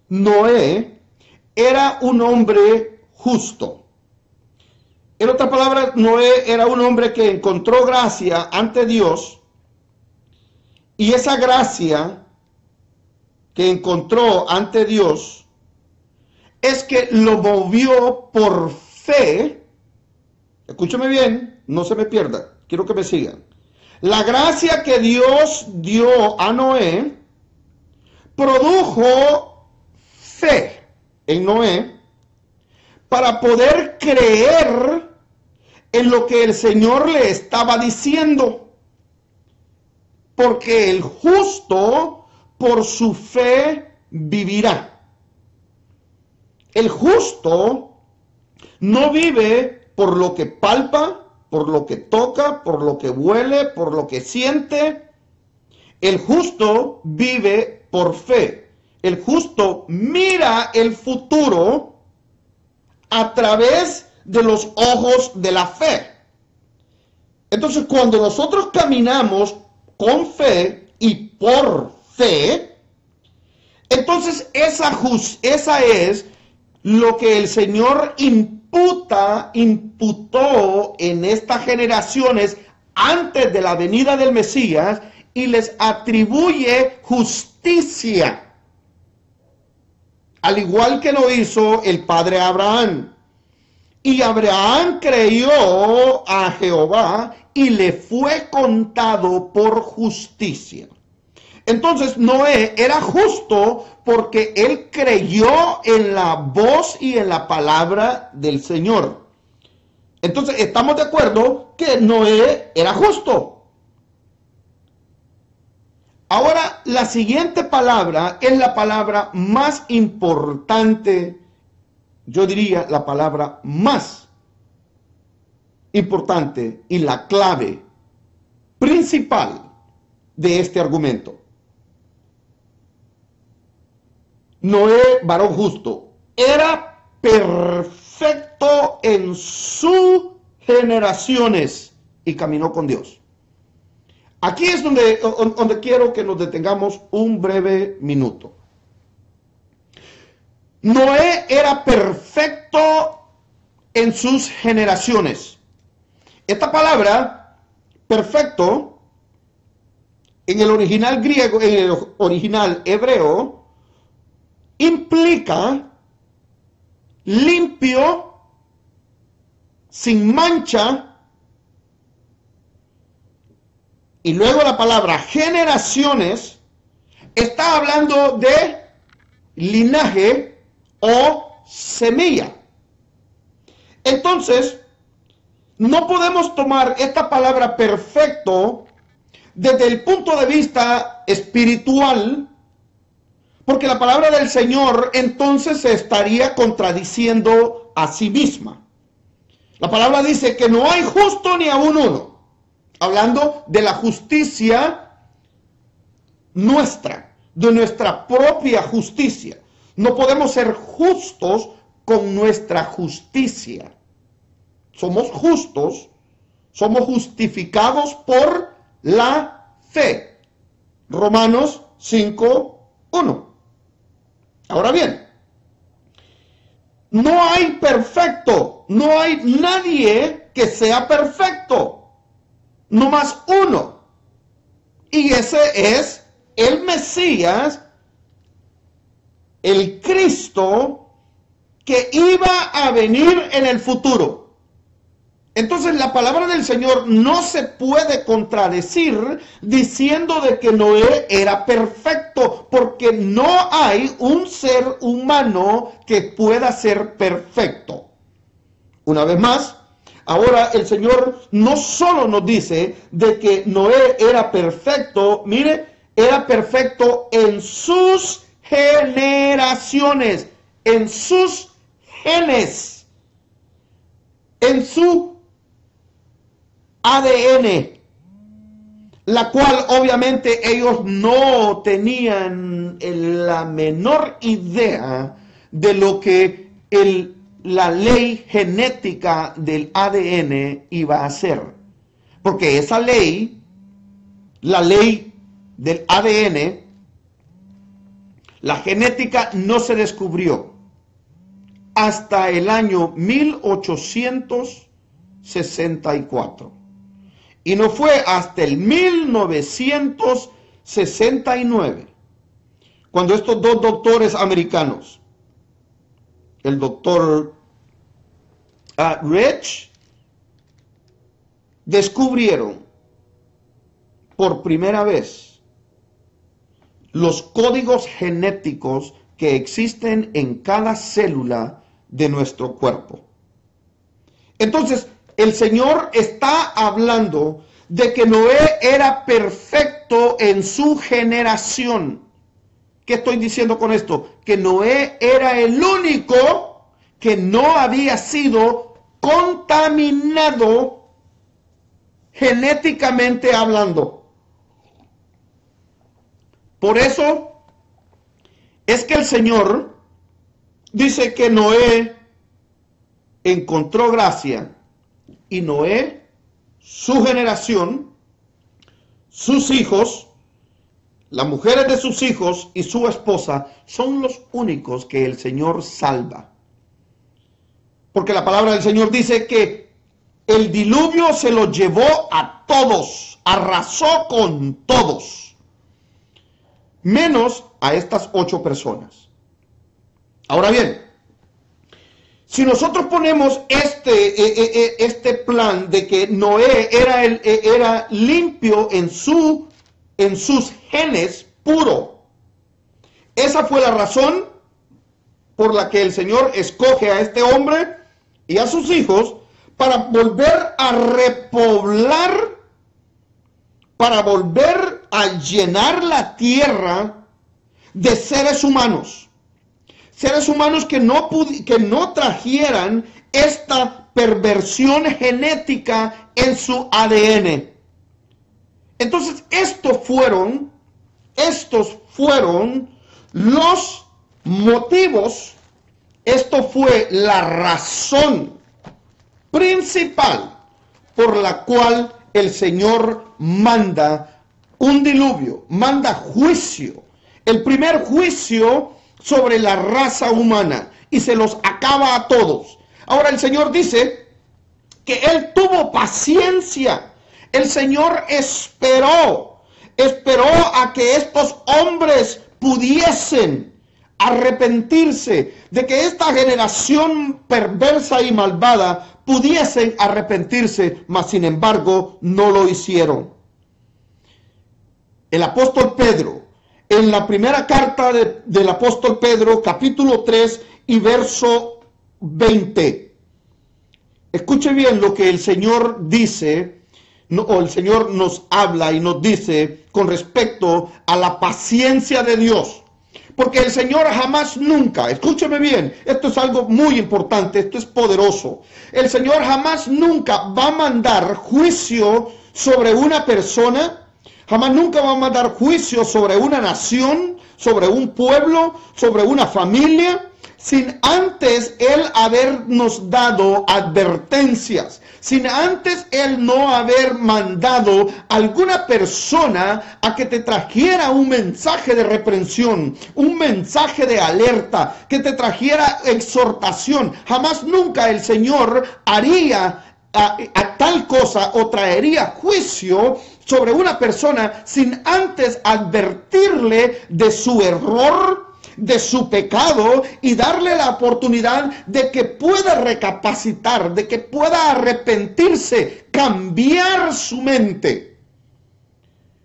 Noé era un hombre justo. En otras palabras, Noé era un hombre que encontró gracia ante Dios, y esa gracia que encontró ante Dios es que lo movió por fe. Escúchame bien, no se me pierda, quiero que me sigan. La gracia que Dios dio a Noé produjo fe en Noé para poder creer en lo que el Señor le estaba diciendo. Porque el justo por su fe vivirá. El justo no vive por lo que palpa, por lo que toca, por lo que huele, por lo que siente. El justo vive por fe. El justo mira el futuro a través de los ojos de la fe. Entonces, cuando nosotros caminamos con fe y por fe, entonces esa es lo que el Señor imputó en estas generaciones antes de la venida del Mesías, y les atribuye justicia, al igual que lo hizo el padre Abraham. Y Abraham creyó a Jehová y le fue contado por justicia. Entonces Noé era justo porque él creyó en la voz y en la palabra del Señor. Entonces estamos de acuerdo que Noé era justo. Ahora, la siguiente palabra es la palabra más importante. Yo diría la palabra más importante y la clave principal de este argumento. Noé, varón justo, era perfecto en sus generaciones y caminó con Dios. Aquí es donde quiero que nos detengamos un breve minuto. Noé era perfecto en sus generaciones. Esta palabra, perfecto, en el original griego, en el original hebreo, implica limpio, sin mancha, y luego la palabra generaciones está hablando de linaje o semilla. Entonces, no podemos tomar esta palabra perfecto desde el punto de vista espiritual, porque la palabra del Señor entonces se estaría contradiciendo a sí misma. La palabra dice que no hay justo ni aun uno, hablando de la justicia nuestra, de nuestra propia justicia. No podemos ser justos con nuestra justicia. Somos justos, somos justificados por la fe. Romanos 5:1. Ahora bien, no hay perfecto, no hay nadie que sea perfecto, no más uno, y ese es el Mesías, el Cristo que iba a venir en el futuro. Entonces la palabra del Señor no se puede contradecir diciendo de que Noé era perfecto, porque no hay un ser humano que pueda ser perfecto. Una vez más, ahora el Señor no solo nos dice de que Noé era perfecto, mire, era perfecto en sus generaciones, en sus genes, en su ADN. la cual obviamente ellos no tenían la menor idea de lo que la ley genética del ADN iba a hacer. Porque esa ley, la ley del ADN, la genética no se descubrió hasta el año 1864. Y no fue hasta el 1969, cuando estos dos doctores americanos, el doctor Rich, descubrieron por primera vez los códigos genéticos que existen en cada célula de nuestro cuerpo. Entonces, el Señor está hablando de que Noé era perfecto en su generación. ¿Qué estoy diciendo con esto? Que Noé era el único que no había sido contaminado genéticamente hablando. Por eso es que el Señor dice que Noé encontró gracia, y Noé, su generación, sus hijos, las mujeres de sus hijos y su esposa son los únicos que el Señor salva. Porque la palabra del Señor dice que el diluvio se los llevó a todos, arrasó con todos, menos a estas 8 personas. Ahora bien, si nosotros ponemos este plan de que Noé era limpio en sus genes, puro, esa fue la razón por la que el Señor escoge a este hombre y a sus hijos para volver a repoblar, para volver a llenar la tierra de seres humanos. Seres humanos que no trajeran esta perversión genética en su ADN. Entonces, estos fueron los motivos, esto fue la razón principal por la cual el Señor manda un diluvio, manda juicio. El primer juicio sobre la raza humana, y se los acaba a todos. Ahora el Señor dice que Él tuvo paciencia. El Señor esperó a que estos hombres pudiesen arrepentirse, de que esta generación perversa y malvada pudiesen arrepentirse, mas sin embargo no lo hicieron. El apóstol Pedro, en la primera carta del apóstol Pedro, capítulo 3 y verso 20. Escuche bien lo que el Señor dice, o el Señor nos habla y nos dice con respecto a la paciencia de Dios. Porque el Señor jamás nunca, escúcheme bien, esto es algo muy importante, esto es poderoso. El Señor jamás nunca va a mandar juicio sobre una persona. Jamás nunca va a mandar juicio sobre una nación, sobre un pueblo, sobre una familia, sin antes Él habernos dado advertencias, sin antes Él no haber mandado a alguna persona a que te trajera un mensaje de reprensión, un mensaje de alerta, que te trajera exhortación. Jamás nunca el Señor haría a tal cosa o traería juicio sobre una persona sin antes advertirle de su error, de su pecado, y darle la oportunidad de que pueda recapacitar, de que pueda arrepentirse, cambiar su mente.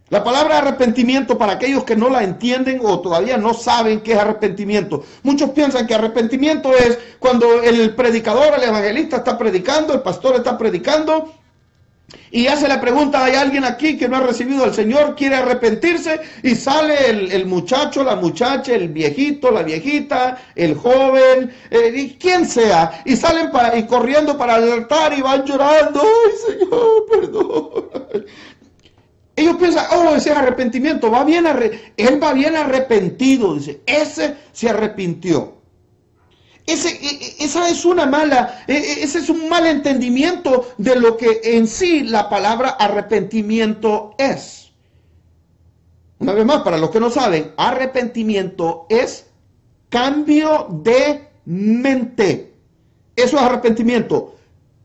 La palabra arrepentimiento, para aquellos que no la entienden o todavía no saben qué es arrepentimiento. Muchos piensan que arrepentimiento es cuando el predicador, el evangelista está predicando, el pastor está predicando, y hace la pregunta: ¿hay alguien aquí que no ha recibido al Señor, quiere arrepentirse? Y sale el muchacho, la muchacha, el viejito, la viejita, el joven, quien sea, y salen y corriendo para el altar y van llorando: ¡ay, Señor, perdón! Ellos piensan, oh, ese es arrepentimiento, él va bien arrepentido, dice, ese se arrepintió. Ese es un mal entendimiento de lo que en sí la palabra arrepentimiento es. Una vez más, para los que no saben, arrepentimiento es cambio de mente. Eso es arrepentimiento.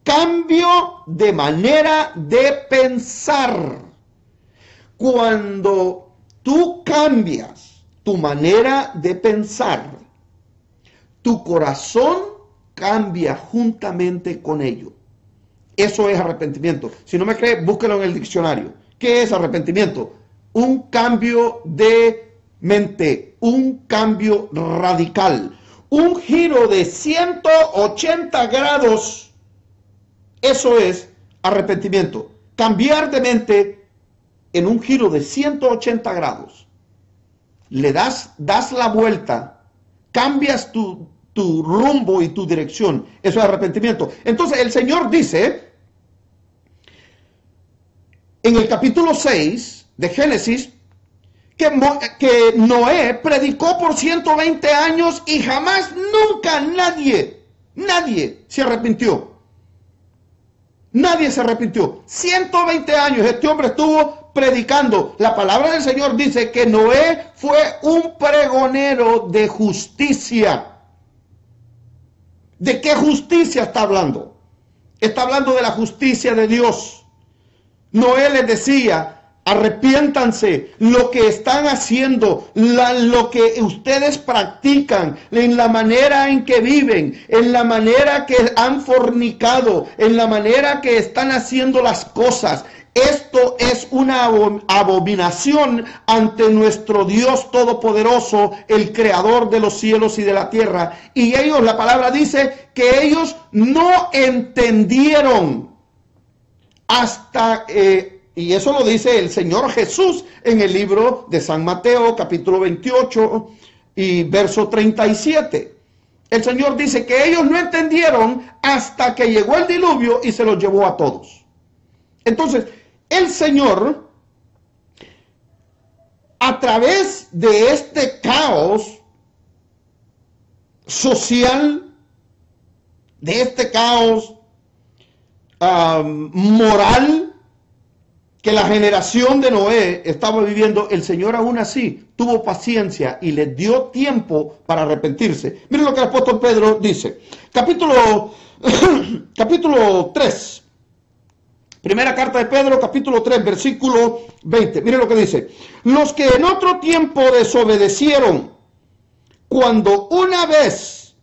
Cambio de manera de pensar. Cuando tú cambias tu manera de pensar, tu corazón cambia juntamente con ello. Eso es arrepentimiento. Si no me cree, búsquelo en el diccionario. ¿Qué es arrepentimiento? Un cambio de mente, un cambio radical, un giro de 180 grados. Eso es arrepentimiento. Cambiar de mente en un giro de 180 grados. Le das la vuelta, cambias tu rumbo y tu dirección. Eso es arrepentimiento. Entonces el Señor dice en el capítulo 6 de Génesis que Noé predicó por 120 años y jamás, nunca nadie se arrepintió. Nadie se arrepintió. 120 años este hombre estuvo predicando. La palabra del Señor dice que Noé fue un pregonero de justicia. ¿De qué justicia está hablando? Está hablando de la justicia de Dios. Noé les decía, arrepiéntanse, lo que están haciendo, lo que ustedes practican, en la manera en que viven, en la manera que han fornicado, en la manera que están haciendo las cosas. Esto es una abominación ante nuestro Dios Todopoderoso, el Creador de los cielos y de la tierra. Y ellos, la palabra dice que ellos no entendieron hasta... y eso lo dice el Señor Jesús en el libro de San Mateo, capítulo 28 y verso 37. El Señor dice que ellos no entendieron hasta que llegó el diluvio y se los llevó a todos. Entonces, el Señor, a través de este caos social, de este caos moral que la generación de Noé estaba viviendo, el Señor aún así tuvo paciencia y le dio tiempo para arrepentirse. Miren lo que el apóstol Pedro dice. Capítulo 3. Primera carta de Pedro, capítulo 3, versículo 20. Miren lo que dice. Los que en otro tiempo desobedecieron, cuando una vez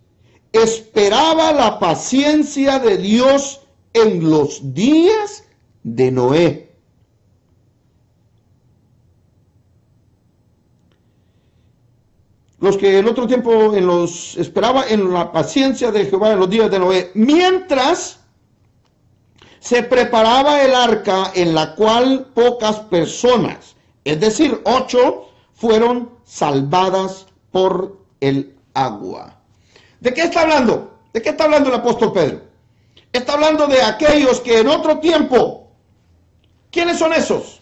esperaba la paciencia de Dios en los días de Noé. Los que en otro tiempo esperaba en la paciencia de Jehová en los días de Noé, mientras se preparaba el arca en la cual pocas personas, es decir, 8, fueron salvadas por el agua. ¿De qué está hablando? ¿De qué está hablando el apóstol Pedro? Está hablando de aquellos que en otro tiempo, ¿quiénes son esos?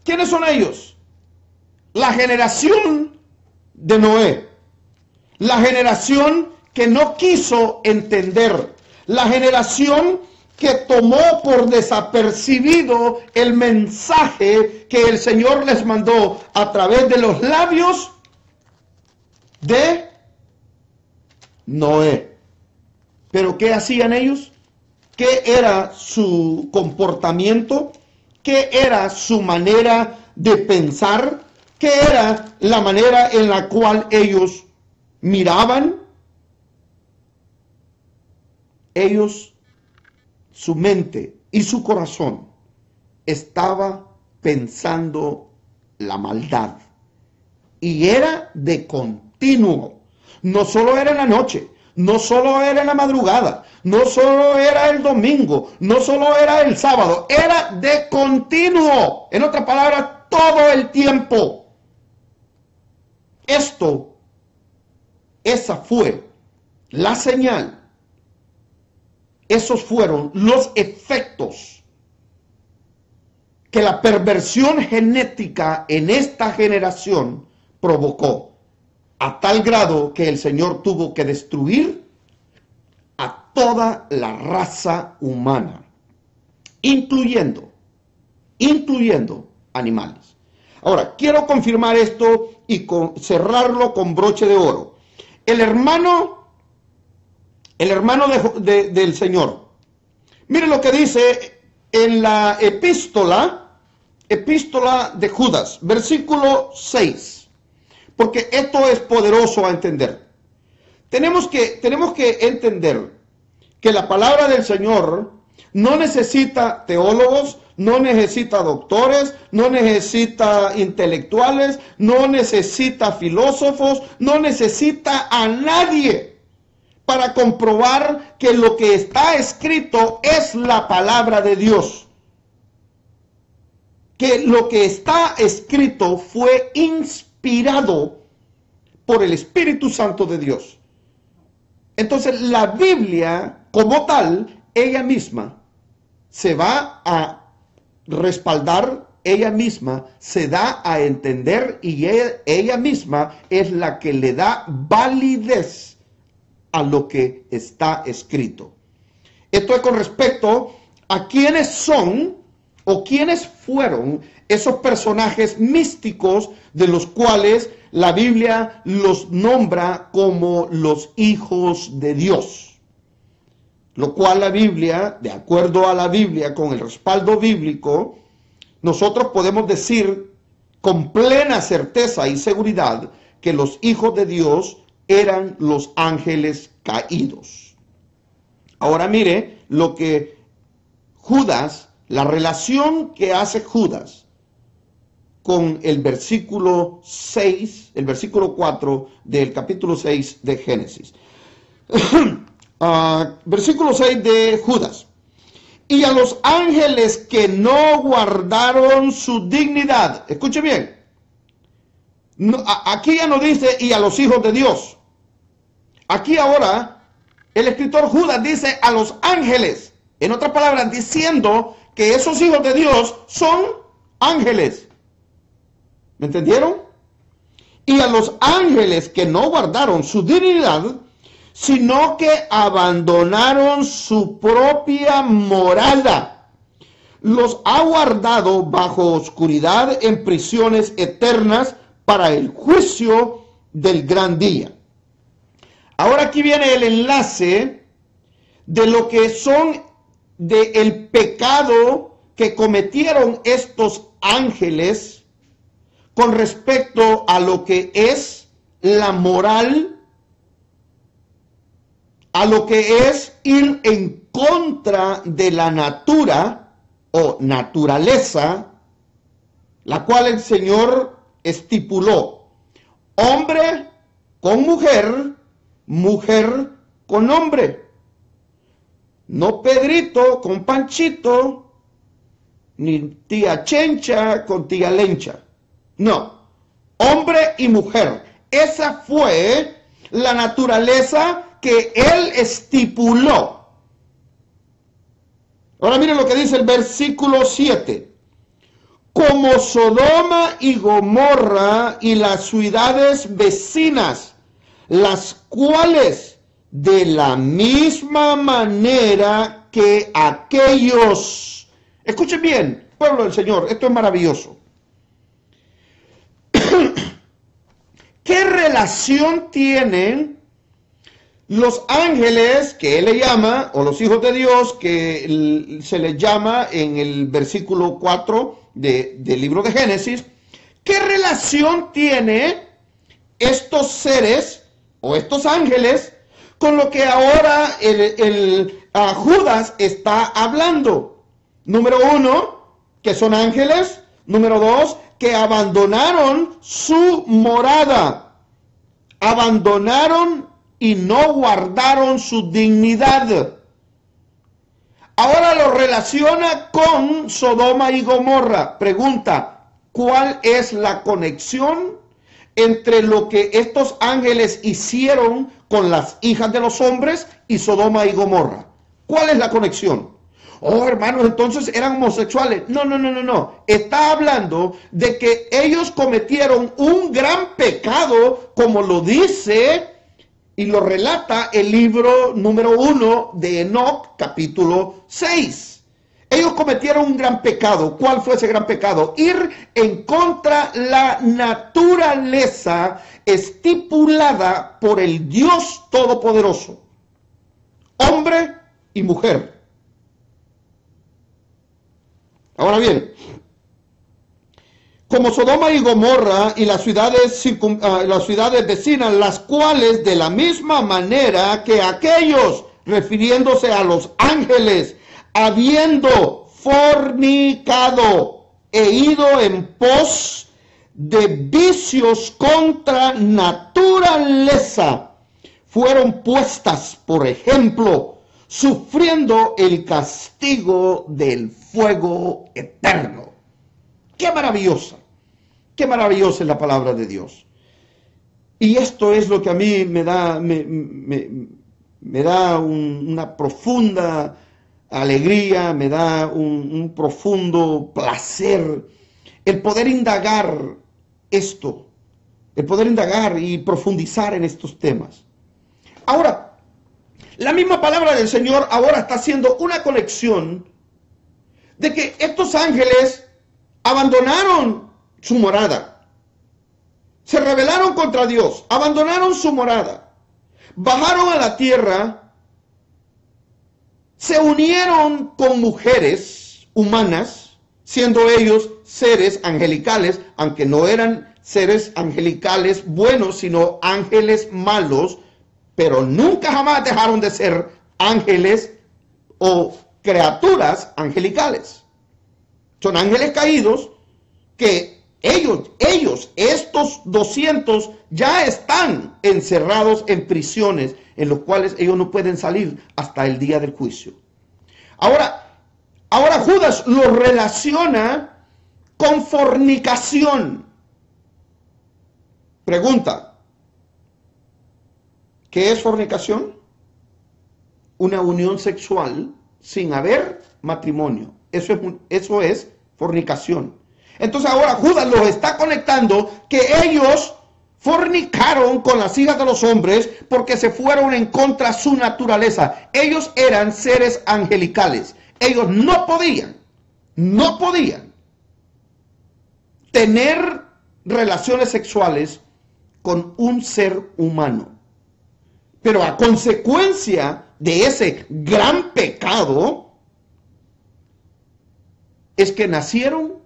¿Quiénes son ellos? La generación de Noé, la generación que no quiso entender, la generación que tomó por desapercibido el mensaje que el Señor les mandó a través de los labios de Noé. ¿Pero qué hacían ellos? ¿Qué era su comportamiento? ¿Qué era su manera de pensar? ¿Qué era la manera en la cual ellos miraban? Ellos, su mente y su corazón estaba pensando la maldad. Y era de continuo. No solo era en la noche, no solo era en la madrugada, no solo era el domingo, no solo era el sábado, era de continuo. En otras palabras, todo el tiempo. Esa fue la señal. Esos fueron los efectos que la perversión genética en esta generación provocó, a tal grado que el Señor tuvo que destruir a toda la raza humana, incluyendo animales. Ahora, quiero confirmar esto y cerrarlo con broche de oro. El hermano del Señor, mire lo que dice en la epístola de Judas, versículo 6, porque esto es poderoso a entender. Tenemos que entender que la palabra del Señor no necesita teólogos, no necesita doctores, no necesita intelectuales, no necesita filósofos, no necesita a nadie para comprobar que lo que está escrito es la palabra de Dios. Que lo que está escrito fue inspirado por el Espíritu Santo de Dios. Entonces la Biblia como tal, ella misma se va a respaldar, ella misma se da a entender y ella misma es la que le da validez a lo que está escrito. Esto es con respecto a quiénes son o quiénes fueron esos personajes místicos de los cuales la Biblia los nombra como los hijos de Dios. Lo cual la Biblia, de acuerdo a la Biblia, con el respaldo bíblico, nosotros podemos decir con plena certeza y seguridad que los hijos de Dios eran los ángeles caídos. Ahora mire lo que Judas, la relación que hace Judas con el versículo 6, el versículo 4 del capítulo 6 de Génesis. Versículo 6 de Judas. Y a los ángeles que no guardaron su dignidad. Escuche bien. Aquí ya no dice y a los hijos de Dios. Aquí ahora el escritor Judas dice a los ángeles. En otras palabras, diciendo que esos hijos de Dios son ángeles. ¿Me entendieron? Y a los ángeles que no guardaron su dignidad, sino que abandonaron su propia morada, los ha guardado bajo oscuridad en prisiones eternas para el juicio del gran día. Ahora aquí viene el enlace de lo que son del pecado que cometieron estos ángeles con respecto a lo que es la moral, a lo que es ir en contra de la natura o naturaleza, la cual el Señor estipuló: hombre con mujer, mujer con hombre. No Pedrito con Panchito, ni tía Chencha con tía Lencha. No, hombre y mujer. Esa fue la naturaleza que él estipuló. Ahora miren lo que dice el versículo 7. Como Sodoma y Gomorra y las ciudades vecinas, las cuales de la misma manera que aquellos. Escuchen bien, pueblo del Señor, esto es maravilloso. ¿Qué relación tienen los ángeles que él le llama, o los hijos de Dios que se les llama en el versículo 4 del libro de Génesis? ¿Qué relación tiene estos seres o estos ángeles con lo que ahora Judas está hablando? Número 1, que son ángeles. Número 2, que abandonaron su morada. Abandonaron y no guardaron su dignidad. Ahora lo relaciona con Sodoma y Gomorra. Pregunta, ¿cuál es la conexión entre lo que estos ángeles hicieron con las hijas de los hombres y Sodoma y Gomorra? ¿Cuál es la conexión? Oh, hermanos, entonces eran homosexuales. No, no, no, no, no. Está hablando de que ellos cometieron un gran pecado, como lo dice y lo relata el libro número 1 de Enoc, capítulo 6. Ellos cometieron un gran pecado. ¿Cuál fue ese gran pecado? Ir en contra la naturaleza estipulada por el Dios Todopoderoso. Hombre y mujer. Ahora bien, como Sodoma y Gomorra y las ciudades vecinas, las cuales de la misma manera que aquellos, refiriéndose a los ángeles, habiendo fornicado e ido en pos de vicios contra naturaleza, fueron puestas, por ejemplo, sufriendo el castigo del fuego eterno. ¡Qué maravillosa! ¡Qué maravillosa es la palabra de Dios! Y esto es lo que a mí me da una profunda alegría, me da un profundo placer el poder indagar esto, el poder indagar y profundizar en estos temas. Ahora, la misma palabra del Señor ahora está haciendo una conexión de que estos ángeles abandonaron su morada, se rebelaron contra Dios, abandonaron su morada, bajaron a la tierra, se unieron con mujeres humanas, siendo ellos seres angelicales, aunque no eran seres angelicales buenos, sino ángeles malos, pero nunca jamás dejaron de ser ángeles o criaturas angelicales. Son ángeles caídos que estos 200 ya están encerrados en prisiones en los cuales ellos no pueden salir hasta el día del juicio. Ahora Judas lo relaciona con fornicación. Pregunta, ¿qué es fornicación? Una unión sexual sin haber matrimonio. Eso es fornicación. Entonces ahora Judas los está conectando que ellos fornicaron con las hijas de los hombres porque se fueron en contra de su naturaleza. Ellos eran seres angelicales. Ellos no podían tener relaciones sexuales con un ser humano. Pero a consecuencia de ese gran pecado es que nacieron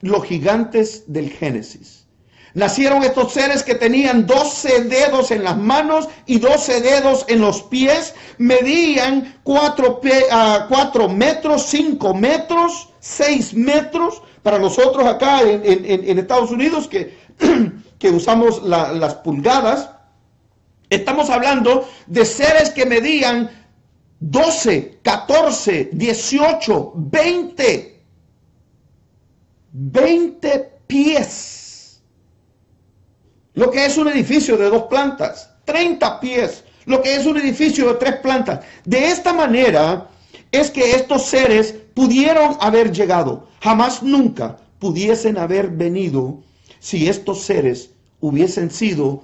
los gigantes del Génesis. Nacieron estos seres que tenían 12 dedos en las manos y 12 dedos en los pies. Medían 4 metros, 5 metros, 6 metros. Para nosotros acá en Estados Unidos que usamos las pulgadas, estamos hablando de seres que medían 12, 14, 18, 20 pies. Lo que es un edificio de 2 plantas, 30 pies, lo que es un edificio de 3 plantas. De esta manera es que estos seres pudieron haber llegado. Jamás nunca pudiesen haber venido si estos seres hubiesen sido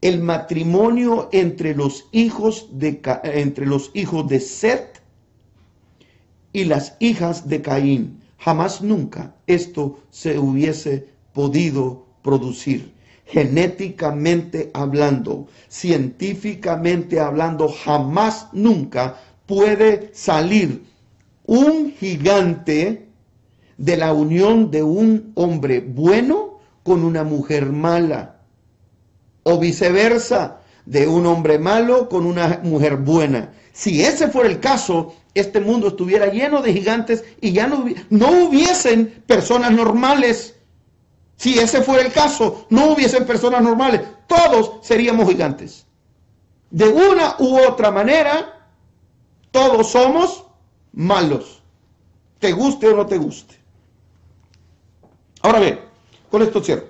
el matrimonio entre los hijos de Set y las hijas de Caín. Jamás nunca esto se hubiese podido producir. Genéticamente hablando, científicamente hablando, jamás nunca puede salir un gigante de la unión de un hombre bueno con una mujer mala, o viceversa, de un hombre malo con una mujer buena. Si ese fuera el caso, este mundo estuviera lleno de gigantes y ya no hubiesen personas normales. Si ese fuera el caso, no hubiesen personas normales, todos seríamos gigantes. De una u otra manera, todos somos malos, te guste o no te guste. Ahora bien, con esto cierro.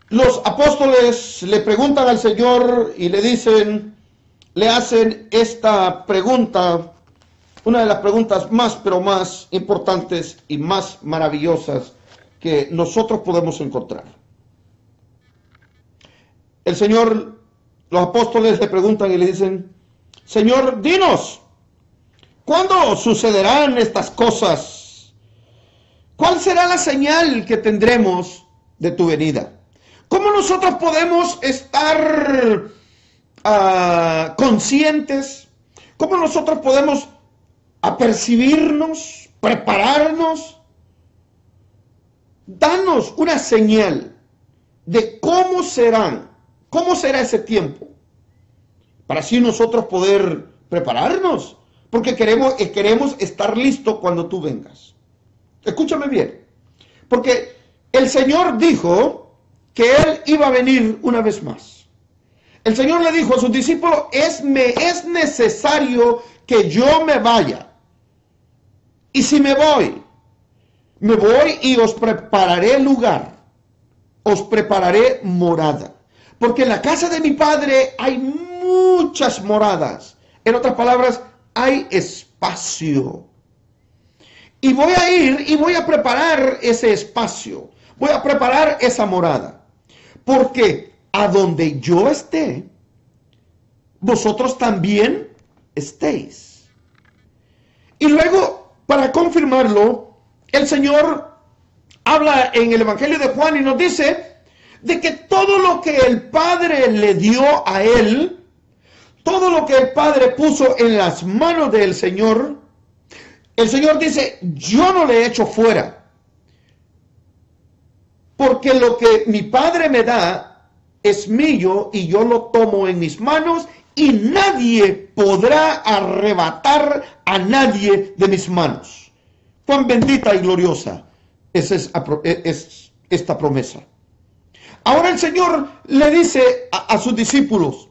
Los apóstoles le preguntan al Señor y le dicen, le hacen esta pregunta, una de las preguntas más, pero más importantes y más maravillosas que nosotros podemos encontrar. El Señor, los apóstoles le preguntan y le dicen: Señor, dinos, ¿cuándo sucederán estas cosas? ¿Cuál será la señal que tendremos de tu venida? ¿Cómo nosotros podemos estar conscientes? ¿Cómo nosotros podemos apercibirnos, prepararnos? Danos una señal de cómo será ese tiempo, para así nosotros poder prepararnos, porque queremos estar listos cuando tú vengas. Escúchame bien, porque el Señor dijo que Él iba a venir una vez más. El Señor le dijo a sus discípulos: me es necesario que yo me vaya. Y si me voy y os prepararé lugar, os prepararé morada. Porque en la casa de mi Padre hay muchas moradas. En otras palabras, hay espacio. Y voy a ir y voy a preparar ese espacio. Voy a preparar esa morada. Porque a donde yo esté, vosotros también estéis. Y luego, para confirmarlo, el Señor habla en el Evangelio de Juan y nos dice de que todo lo que el Padre le dio a Él, todo lo que el Padre puso en las manos del Señor, el Señor dice: yo no le echo fuera, porque lo que mi Padre me da es mío y yo lo tomo en mis manos y nadie podrá arrebatar a nadie de mis manos. Cuán bendita y gloriosa es esta promesa. Ahora el Señor le dice a sus discípulos: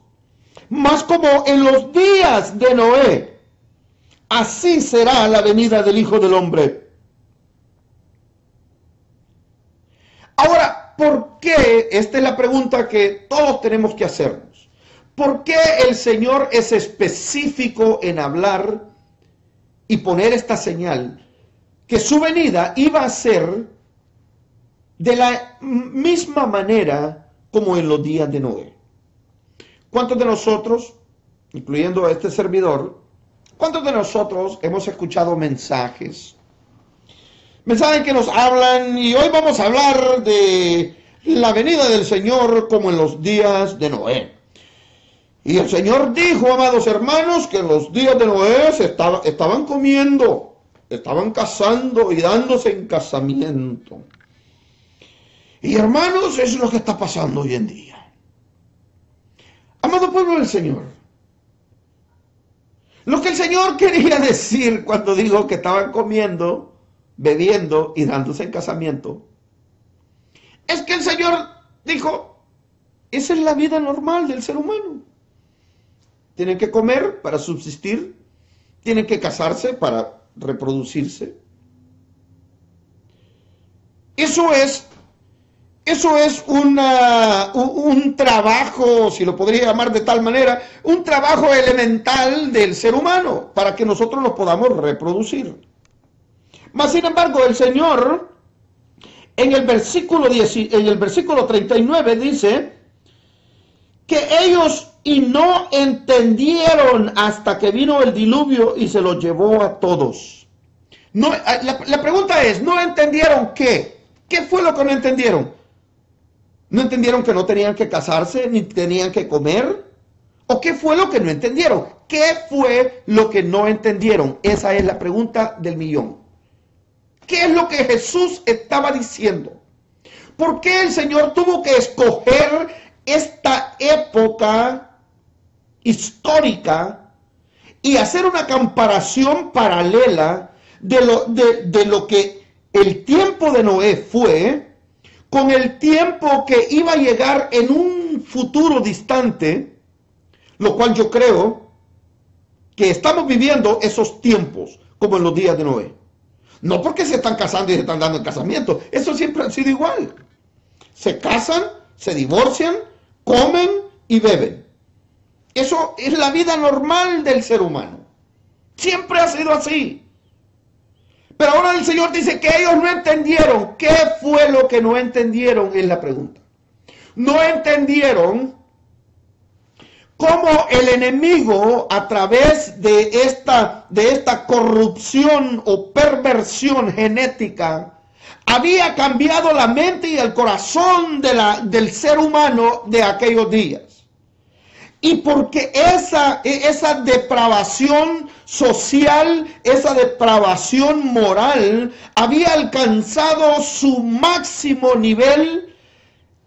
mas como en los días de Noé, así será la venida del Hijo del Hombre. Ahora, ¿por qué? Esta es la pregunta que todos tenemos que hacernos. ¿Por qué el Señor es específico en hablar y poner esta señal? Que su venida iba a ser de la misma manera como en los días de Noé. ¿Cuántos de nosotros, incluyendo a este servidor, cuántos de nosotros hemos escuchado mensajes que nos hablan, y hoy vamos a hablar de la venida del Señor como en los días de Noé? Y el Señor dijo, amados hermanos, que en los días de Noé estaban comiendo, estaban casando y dándose en casamiento. Y hermanos, eso es lo que está pasando hoy en día. Amado pueblo del Señor, lo que el Señor quería decir cuando dijo que estaban comiendo, bebiendo y dándose en casamiento, es que el Señor dijo: esa es la vida normal del ser humano. Tienen que comer para subsistir, tienen que casarse para reproducirse. Eso es un trabajo, si lo podría llamar de tal manera, un trabajo elemental del ser humano para que nosotros nos podamos reproducir. Mas, sin embargo, el Señor en el versículo 39 dice que ellos no entendieron hasta que vino el diluvio y se los llevó a todos. No, la pregunta es, ¿no entendieron qué? ¿Qué fue lo que no entendieron? ¿No entendieron que no tenían que casarse ni tenían que comer? ¿O qué fue lo que no entendieron? ¿Qué fue lo que no entendieron? Esa es la pregunta del millón. ¿Qué es lo que Jesús estaba diciendo? ¿Por qué el Señor tuvo que escoger esta época histórica y hacer una comparación paralela de lo que el tiempo de Noé fue con el tiempo que iba a llegar en un futuro distante, lo cual yo creo que estamos viviendo esos tiempos como en los días de Noé? No porque se están casando y se están dando el casamiento, eso siempre ha sido igual. Se casan, se divorcian, comen y beben. Eso es la vida normal del ser humano. Siempre ha sido así. Pero ahora el Señor dice que ellos no entendieron. ¿Qué fue lo que no entendieron? Es la pregunta. No entendieron cómo el enemigo, a través de esta corrupción o perversión genética, había cambiado la mente y el corazón del ser humano de aquellos días. Y porque esa depravación social, esa depravación moral había alcanzado su máximo nivel,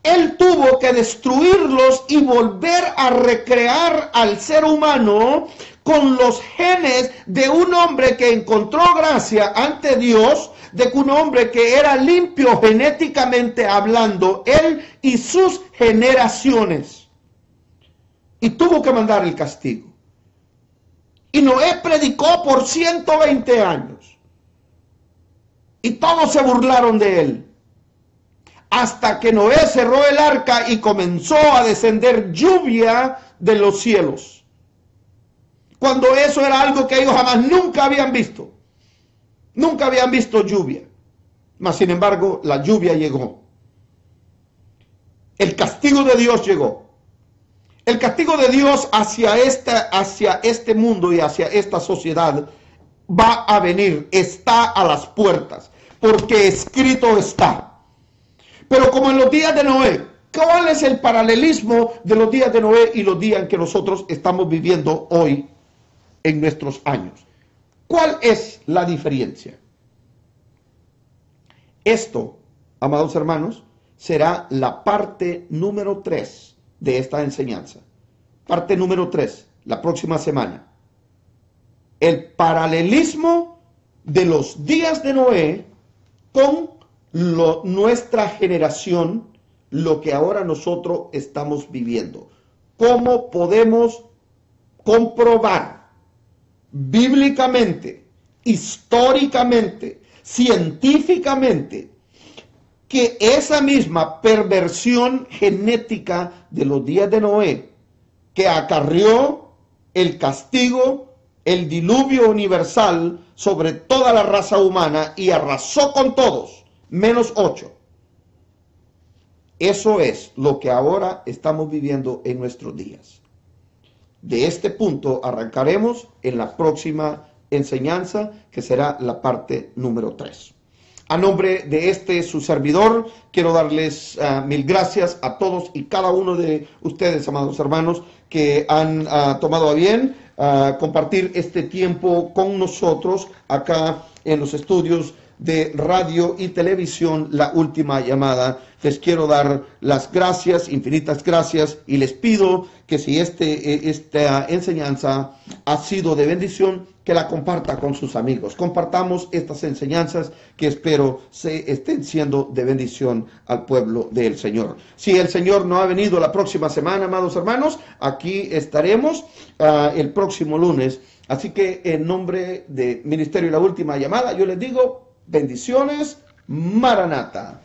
Él tuvo que destruirlos y volver a recrear al ser humano con los genes de un hombre que encontró gracia ante Dios, de un hombre que era limpio genéticamente hablando, él y sus generaciones. Y tuvo que mandar el castigo. Y Noé predicó por 120 años. Y todos se burlaron de él. Hasta que Noé cerró el arca y comenzó a descender lluvia de los cielos. Cuando eso era algo que ellos jamás nunca habían visto. Nunca habían visto lluvia. Mas sin embargo, la lluvia llegó. El castigo de Dios llegó. El castigo de Dios hacia este mundo y hacia esta sociedad va a venir, está a las puertas, porque escrito está. Pero como en los días de Noé, ¿cuál es el paralelismo de los días de Noé y los días en que nosotros estamos viviendo hoy en nuestros años? ¿Cuál es la diferencia? Esto, amados hermanos, será la parte número 3 de esta enseñanza. Parte número 3, la próxima semana. El paralelismo de los días de Noé con nuestra generación, lo que ahora nosotros estamos viviendo. ¿Cómo podemos comprobar bíblicamente, históricamente, científicamente, que esa misma perversión genética de los días de Noé, que acarrió el castigo, el diluvio universal sobre toda la raza humana y arrasó con todos, menos 8? Eso es lo que ahora estamos viviendo en nuestros días. De este punto arrancaremos en la próxima enseñanza, que será la parte número 3. A nombre de su servidor, quiero darles mil gracias a todos y cada uno de ustedes, amados hermanos, que han tomado a bien compartir este tiempo con nosotros acá en los estudios de radio y televisión La Última Llamada. Les quiero dar las gracias, infinitas gracias, y les pido que si esta enseñanza ha sido de bendición, que la comparta con sus amigos. Compartamos estas enseñanzas que espero estén siendo de bendición al pueblo del Señor. Si el Señor no ha venido la próxima semana, amados hermanos, aquí estaremos el próximo lunes. Así que en nombre de Ministerio La Última Llamada, yo les digo bendiciones, Maranata.